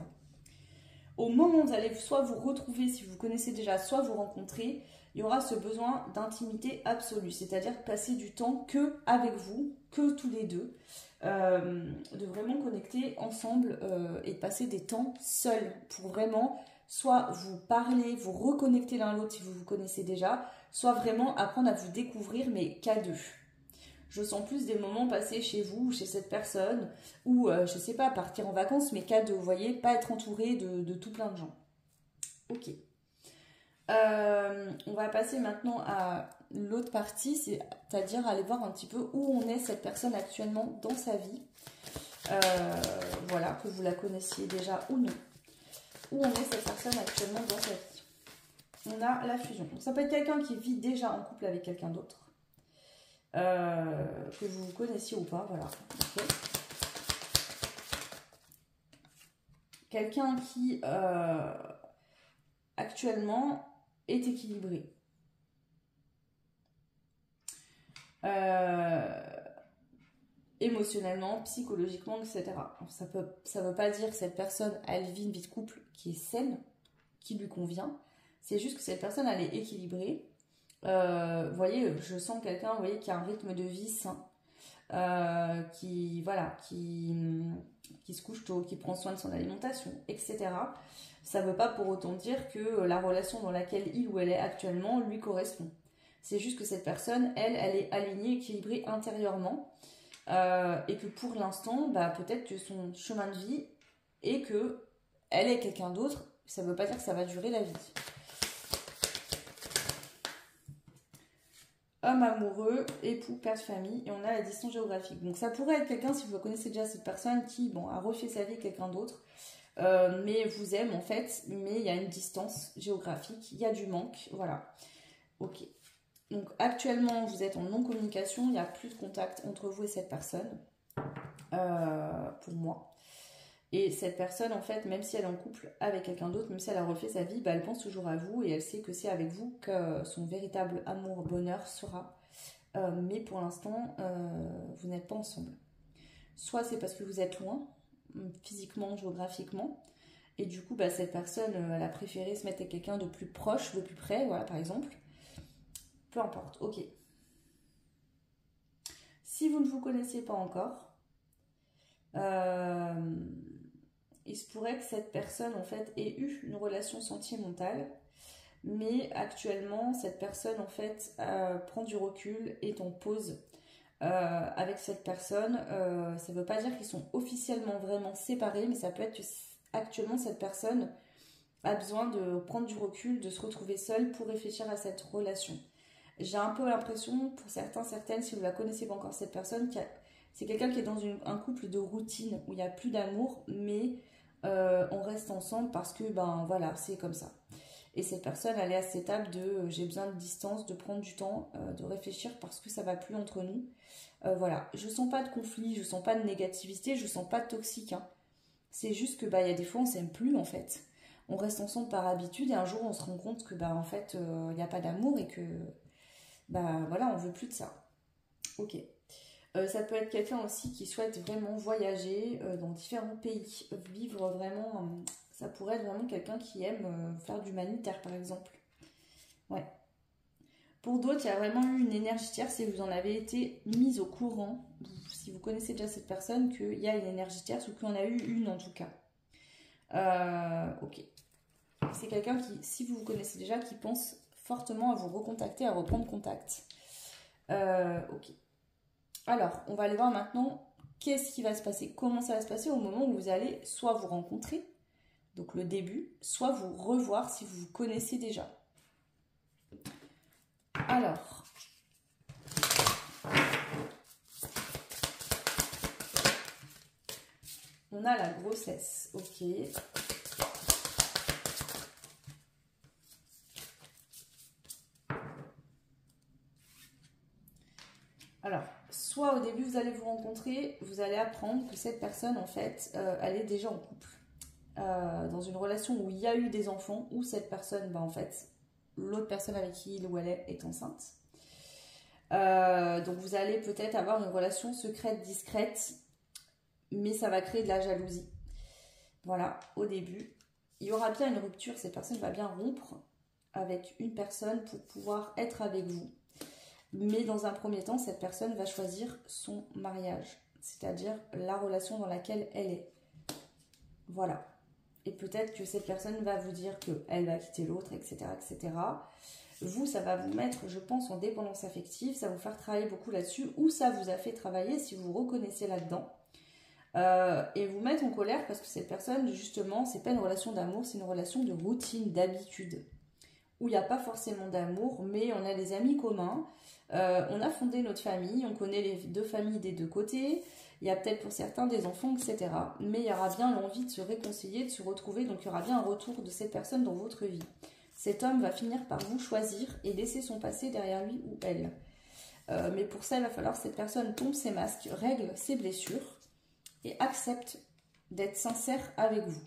Au moment où vous allez soit vous retrouver, si vous connaissez déjà, soit vous rencontrer, il y aura ce besoin d'intimité absolue, c'est-à-dire passer du temps que avec vous, que tous les deux, de vraiment connecter ensemble et de passer des temps seuls pour vraiment soit vous parler, vous reconnecter l'un l'autre si vous vous connaissez déjà, soit vraiment apprendre à vous découvrir mais qu'à deux. Je sens plus des moments passés chez vous, chez cette personne, ou je sais pas, partir en vacances, mais qu'à deux, vous voyez, pas être entouré de tout plein de gens. Ok. On va passer maintenant à l'autre partie, c'est-à-dire aller voir un petit peu où on est cette personne actuellement dans sa vie. Voilà, que vous la connaissiez déjà ou non. Où on est cette personne actuellement dans sa vie. On a la fusion. Donc ça peut être quelqu'un qui vit déjà en couple avec quelqu'un d'autre. que vous connaissiez ou pas, voilà. Okay. Quelqu'un qui actuellement est équilibré. Émotionnellement, psychologiquement, etc. Ça veut pas dire que cette personne, elle vit une vie de couple qui est saine, qui lui convient. C'est juste que cette personne, elle est équilibrée. Vous voyez, je sens quelqu'un, vous voyez, qui a un rythme de vie sain, qui se couche tôt, qui prend soin de son alimentation, etc. Ça veut pas pour autant dire que la relation dans laquelle il ou elle est actuellement lui correspond. C'est juste que cette personne, elle est alignée, équilibrée intérieurement. Et que pour l'instant, bah, peut-être que son chemin de vie est que elle est quelqu'un d'autre, ça ne veut pas dire que ça va durer la vie. Homme amoureux, époux, père de famille, et on a la distance géographique. Donc ça pourrait être quelqu'un, si vous connaissez déjà cette personne, qui a refait sa vie avec quelqu'un d'autre, mais vous aime en fait, mais il y a une distance géographique, il y a du manque, voilà. Ok. Donc actuellement, vous êtes en non-communication, il n'y a plus de contact entre vous et cette personne, pour moi. Et cette personne, en fait, même si elle est en couple avec quelqu'un d'autre, même si elle a refait sa vie, bah, elle pense toujours à vous et elle sait que c'est avec vous que son véritable amour, bonheur sera. Mais pour l'instant, vous n'êtes pas ensemble. Soit c'est parce que vous êtes loin, physiquement, géographiquement, et du coup, bah, cette personne, elle a préféré se mettre avec quelqu'un de plus proche, de plus près, voilà, par exemple. Peu importe, ok. Si vous ne vous connaissez pas encore, il se pourrait que cette personne, en fait, ait eu une relation sentimentale, mais actuellement, cette personne, en fait, prend du recul, est en pause avec cette personne. Ça ne veut pas dire qu'ils sont officiellement vraiment séparés, mais ça peut être que actuellement, cette personne a besoin de prendre du recul, de se retrouver seule pour réfléchir à cette relation. J'ai un peu l'impression, pour certains, certaines, si vous ne la connaissez pas encore cette personne, c'est quelqu'un qui est dans un couple de routine où il n'y a plus d'amour, mais on reste ensemble parce que, ben voilà, c'est comme ça. Et cette personne, elle est à cette étape de j'ai besoin de distance, de prendre du temps, de réfléchir parce que ça ne va plus entre nous. Voilà, je ne sens pas de conflit, je ne sens pas de négativité, je ne sens pas de toxique. Hein. C'est juste que, bah, il y a des fois, on ne s'aime plus en fait. On reste ensemble par habitude et un jour, on se rend compte que, bah, en fait, il n'y a pas d'amour et que bah voilà, on veut plus de ça. Ok. Ça peut être quelqu'un aussi qui souhaite vraiment voyager dans différents pays, vivre vraiment. Ça pourrait être vraiment quelqu'un qui aime faire de l'humanitaire, par exemple. Ouais. Pour d'autres, il y a vraiment eu une énergie tierce et vous en avez été mise au courant, si vous connaissez déjà cette personne, qu'il y a une énergie tierce ou qu'il y en a eu une en tout cas. Ok. C'est quelqu'un qui, si vous vous connaissez déjà, qui pense fortement à vous recontacter, à reprendre contact. Ok. Alors, on va aller voir maintenant qu'est-ce qui va se passer, comment ça va se passer au moment où vous allez soit vous rencontrer, donc le début, soit vous revoir si vous vous connaissez déjà. Alors, on a la grossesse, ok. Alors, soit au début vous allez vous rencontrer, vous allez apprendre que cette personne en fait, elle est déjà en couple, dans une relation où il y a eu des enfants, où cette personne, bah en fait, l'autre personne avec qui il ou elle est enceinte. Donc vous allez peut-être avoir une relation secrète, discrète, mais ça va créer de la jalousie. Voilà, au début. Il y aura bien une rupture, cette personne va bien rompre avec une personne pour pouvoir être avec vous. Mais dans un premier temps, cette personne va choisir son mariage, c'est-à-dire la relation dans laquelle elle est. Voilà. Et peut-être que cette personne va vous dire qu'elle va quitter l'autre, etc., etc. Vous, ça va vous mettre, je pense, en dépendance affective, ça va vous faire travailler beaucoup là-dessus, ou ça vous a fait travailler si vous vous reconnaissez là-dedans. Et vous mettre en colère parce que cette personne, justement, c'est pas une relation d'amour, c'est une relation de routine, d'habitude, où il n'y a pas forcément d'amour, mais on a des amis communs, on a fondé notre famille, on connaît les deux familles des deux côtés, il y a peut-être pour certains des enfants, etc. Mais il y aura bien l'envie de se réconcilier, de se retrouver, donc il y aura bien un retour de cette personne dans votre vie. Cet homme va finir par vous choisir et laisser son passé derrière lui ou elle. Mais pour ça, il va falloir que cette personne tombe ses masques, règle ses blessures et accepte d'être sincère avec vous.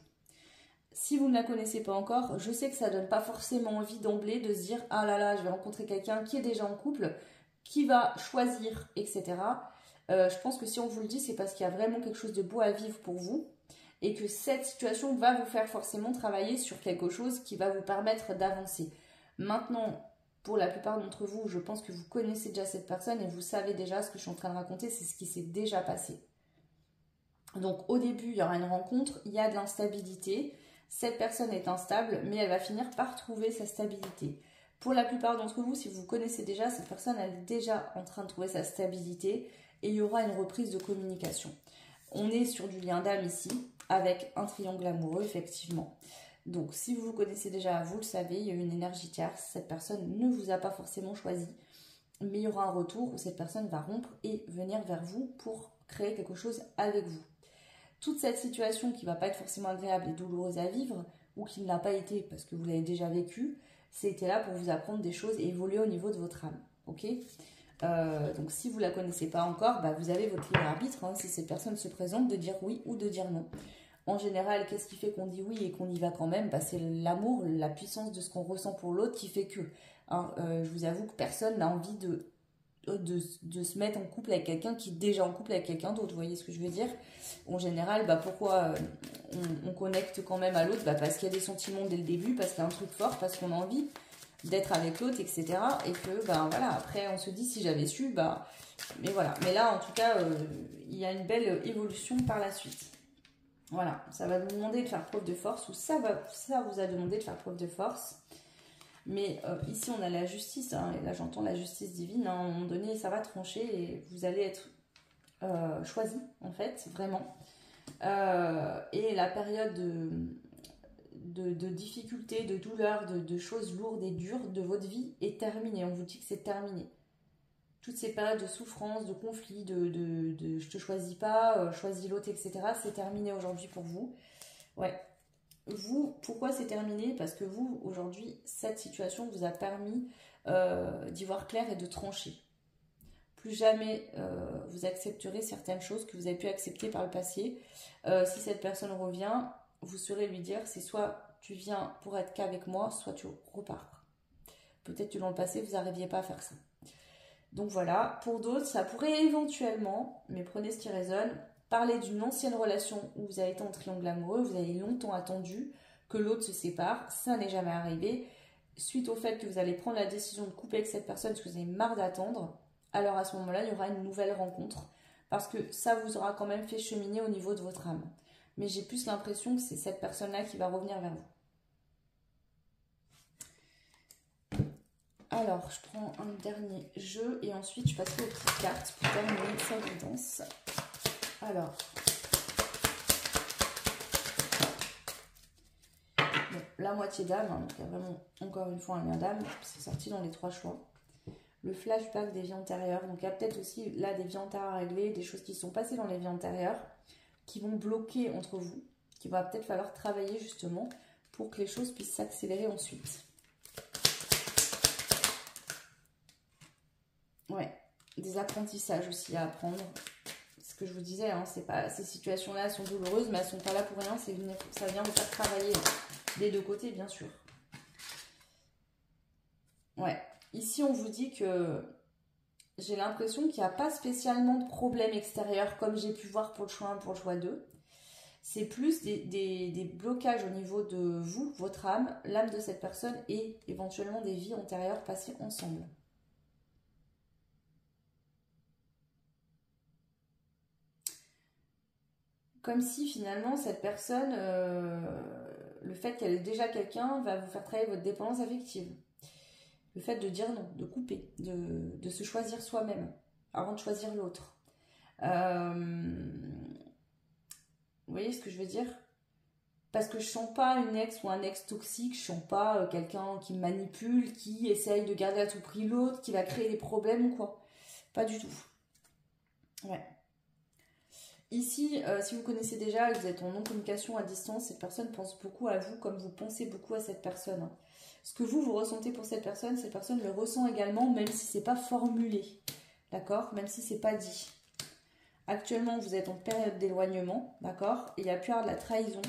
Si vous ne la connaissez pas encore, je sais que ça ne donne pas forcément envie d'emblée de se dire « Ah là là, je vais rencontrer quelqu'un qui est déjà en couple, qui va choisir, etc. » Je pense que si on vous le dit, c'est parce qu'il y a vraiment quelque chose de beau à vivre pour vous et que cette situation va vous faire forcément travailler sur quelque chose qui va vous permettre d'avancer. Maintenant, pour la plupart d'entre vous, je pense que vous connaissez déjà cette personne et vous savez déjà ce que je suis en train de raconter, c'est ce qui s'est déjà passé. Donc au début, il y aura une rencontre, il y a de l'instabilité. Cette personne est instable, mais elle va finir par trouver sa stabilité. Pour la plupart d'entre vous, si vous connaissez déjà, cette personne elle est déjà en train de trouver sa stabilité et il y aura une reprise de communication. On est sur du lien d'âme ici, avec un triangle amoureux, effectivement. Donc si vous vous connaissez déjà, vous le savez, il y a une énergie tierce, cette personne ne vous a pas forcément choisi, mais il y aura un retour où cette personne va rompre et venir vers vous pour créer quelque chose avec vous. Toute cette situation qui ne va pas être forcément agréable et douloureuse à vivre, ou qui ne l'a pas été parce que vous l'avez déjà vécu, c'était là pour vous apprendre des choses et évoluer au niveau de votre âme. Ok, donc si vous ne la connaissez pas encore, bah vous avez votre libre arbitre, hein, si cette personne se présente, de dire oui ou de dire non. En général, qu'est-ce qui fait qu'on dit oui et qu'on y va quand même, bah, c'est l'amour, la puissance de ce qu'on ressent pour l'autre qui fait que. Hein, je vous avoue que personne n'a envie de se mettre en couple avec quelqu'un qui est déjà en couple avec quelqu'un d'autre, vous voyez ce que je veux dire? En général, bah pourquoi on connecte quand même à l'autre? Bah parce qu'il y a des sentiments dès le début, parce qu'il y a un truc fort, parce qu'on a envie d'être avec l'autre, etc. Et que, bah voilà, après on se dit si j'avais su, bah... Mais voilà, mais là en tout cas, il y a une belle évolution par la suite. Voilà, ça va vous demander de faire preuve de force, ou ça vous a demandé de faire preuve de force. Mais ici, on a la justice, hein, et là j'entends la justice divine, hein, à un moment donné, ça va trancher et vous allez être choisi, en fait, vraiment. Et la période de difficulté, de douleur, de choses lourdes et dures de votre vie est terminée. On vous dit que c'est terminé. Toutes ces périodes de souffrance, de conflit, de je te choisis pas, choisis l'autre, etc., c'est terminé aujourd'hui pour vous. Ouais. Vous, pourquoi c'est terminé? Parce que vous, aujourd'hui, cette situation vous a permis d'y voir clair et de trancher. Plus jamais vous accepterez certaines choses que vous avez pu accepter par le passé. Si cette personne revient, vous saurez lui dire, c'est soit tu viens pour être qu'avec moi, soit tu repars. Peut-être que dans le passé, vous n'arriviez pas à faire ça. Donc voilà, pour d'autres, ça pourrait éventuellement, mais prenez ce qui résonne, parler d'une ancienne relation où vous avez été en triangle amoureux, vous avez longtemps attendu que l'autre se sépare, ça n'est jamais arrivé. Suite au fait que vous allez prendre la décision de couper avec cette personne parce que vous avez marre d'attendre, alors à ce moment-là, il y aura une nouvelle rencontre parce que ça vous aura quand même fait cheminer au niveau de votre âme. Mais j'ai plus l'impression que c'est cette personne-là qui va revenir vers vous. Alors, je prends un dernier jeu et ensuite je passerai aux petites cartes pour terminer sa guidance. Alors, bon, la moitié d'âme, hein, donc il y a vraiment encore une fois un lien d'âme, c'est sorti dans les 3 choix. Le flashback des vies antérieures, donc il y a peut-être aussi là des vies antérieures à régler, des choses qui sont passées dans les vies antérieures, qui vont bloquer entre vous, qu'il va peut-être falloir travailler justement pour que les choses puissent s'accélérer ensuite. Ouais, des apprentissages aussi à apprendre. Ce que je vous disais, hein, c'est pas, ces situations-là sont douloureuses, mais elles sont pas là pour rien. Ça vient vous faire travailler des deux côtés, bien sûr. Ouais, ici on vous dit que j'ai l'impression qu'il n'y a pas spécialement de problème extérieur comme j'ai pu voir pour le choix 1, pour le choix 2. C'est plus des blocages au niveau de vous, votre âme, l'âme de cette personne et éventuellement des vies antérieures passées ensemble. Comme si finalement cette personne, le fait qu'elle ait déjà quelqu'un va vous faire travailler votre dépendance affective. Le fait de dire non, de couper, de se choisir soi-même avant de choisir l'autre. Vous voyez ce que je veux dire? Parce que je sens pas une ex ou un ex toxique, je sens pas quelqu'un qui manipule, qui essaye de garder à tout prix l'autre, qui va créer des problèmes ou quoi. Pas du tout. Ouais. Ici, si vous connaissez déjà et que vous êtes en non-communication à distance, cette personne pense beaucoup à vous comme vous pensez beaucoup à cette personne. Ce que vous ressentez pour cette personne le ressent également, même si c'est pas formulé. d'accord? Même si c'est pas dit. Actuellement, vous êtes en période d'éloignement, d'accord? Et il y a pu y avoir de la trahison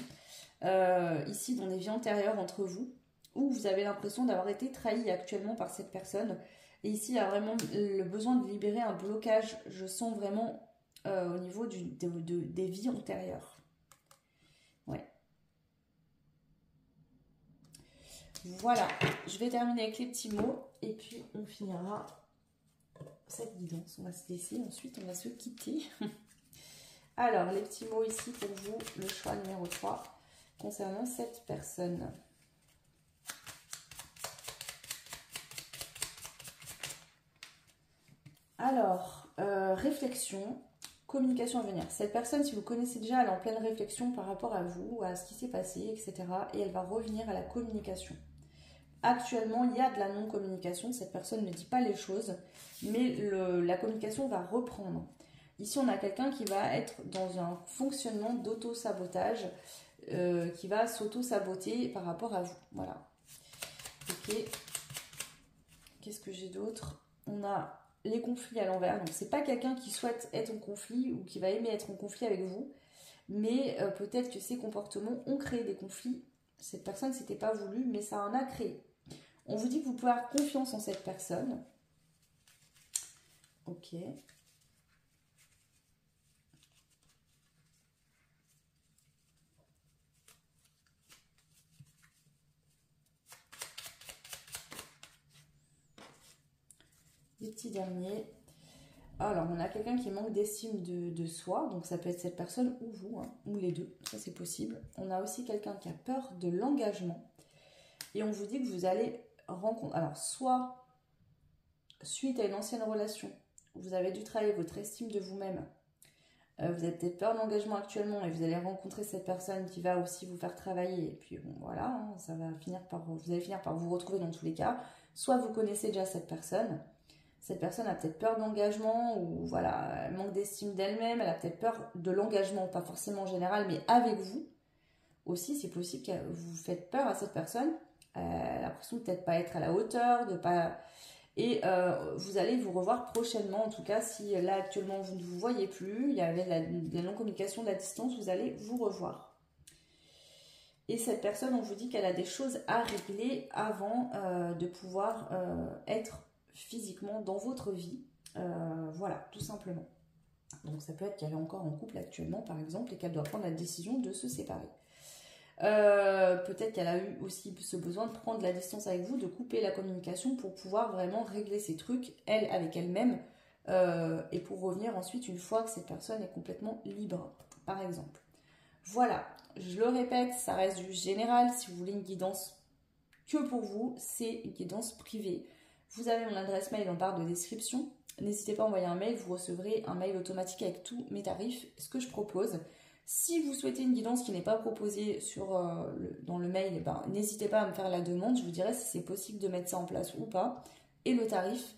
ici dans des vies antérieures entre vous, où vous avez l'impression d'avoir été trahi actuellement par cette personne. Et ici, il y a vraiment le besoin de libérer un blocage, je sens vraiment au niveau des vies antérieures. Ouais. Voilà, je vais terminer avec les petits mots et puis on finira cette guidance. On va se laisser, ensuite on va se quitter. Alors, les petits mots ici pour vous, le choix numéro 3 concernant cette personne. Alors, réflexion, communication à venir. Cette personne, si vous connaissez déjà, elle est en pleine réflexion par rapport à vous, à ce qui s'est passé, etc. Et elle va revenir à la communication. Actuellement, il y a de la non-communication. Cette personne ne dit pas les choses, mais la communication va reprendre. Ici, on a quelqu'un qui va être dans un fonctionnement d'auto-sabotage, qui va s'auto-saboter par rapport à vous. Voilà. Ok. Qu'est-ce que j'ai d'autre? On a les conflits à l'envers. Donc, c'est pas quelqu'un qui souhaite être en conflit ou qui va aimer être en conflit avec vous, mais peut-être que ces comportements ont créé des conflits. Cette personne, c'était pas voulu, mais ça en a créé. On vous dit que vous pouvez avoir confiance en cette personne. Ok. Les petits derniers. Alors, on a quelqu'un qui manque d'estime de soi. Donc, ça peut être cette personne ou vous, hein, ou les deux. Ça, c'est possible. On a aussi quelqu'un qui a peur de l'engagement. Et on vous dit que vous allez rencontrer... Alors, soit suite à une ancienne relation, vous avez dû travailler votre estime de vous-même. Vous avez peut-être peur d'engagement actuellement et vous allez rencontrer cette personne qui va aussi vous faire travailler. Et puis, bon, voilà, hein, ça va finir par... Vous allez finir par vous retrouver dans tous les cas. Soit vous connaissez déjà cette personne. Cette personne a peut-être peur d'engagement ou voilà, elle manque d'estime d'elle-même. Elle a peut-être peur de l'engagement, pas forcément en général, mais avec vous. Aussi, c'est possible que vous faites peur à cette personne. Elle a l'impression de peut-être pas être à la hauteur, de pas... Et vous allez vous revoir prochainement, en tout cas, si là actuellement vous ne vous voyez plus, il y avait de la non-communication, de la distance, vous allez vous revoir. Et cette personne, on vous dit qu'elle a des choses à régler avant de pouvoir être physiquement dans votre vie. Voilà, tout simplement. Donc ça peut être qu'elle est encore en couple actuellement, par exemple, et qu'elle doit prendre la décision de se séparer. Peut-être qu'elle a eu aussi ce besoin de prendre la distance avec vous, de couper la communication pour pouvoir vraiment régler ses trucs, elle avec elle-même, et pour revenir ensuite une fois que cette personne est complètement libre, par exemple. Voilà, je le répète, ça reste du général. Si vous voulez une guidance que pour vous, c'est une guidance privée. Vous avez mon adresse mail en barre de description. N'hésitez pas à envoyer un mail, vous recevrez un mail automatique avec tous mes tarifs, ce que je propose. Si vous souhaitez une guidance qui n'est pas proposée dans le mail, ben, n'hésitez pas à me faire la demande. Je vous dirai si c'est possible de mettre ça en place ou pas. Et le tarif,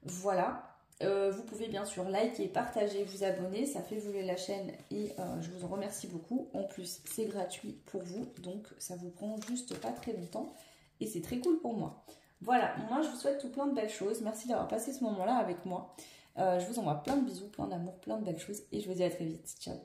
voilà. Vous pouvez bien sûr liker, partager, vous abonner. Ça fait évoluer la chaîne et je vous en remercie beaucoup. En plus, c'est gratuit pour vous. Donc, ça vous prend juste pas très longtemps. Et c'est très cool pour moi. Voilà, moi je vous souhaite tout plein de belles choses. Merci d'avoir passé ce moment-là avec moi. Je vous envoie plein de bisous, plein d'amour, plein de belles choses. Et je vous dis à très vite. Ciao.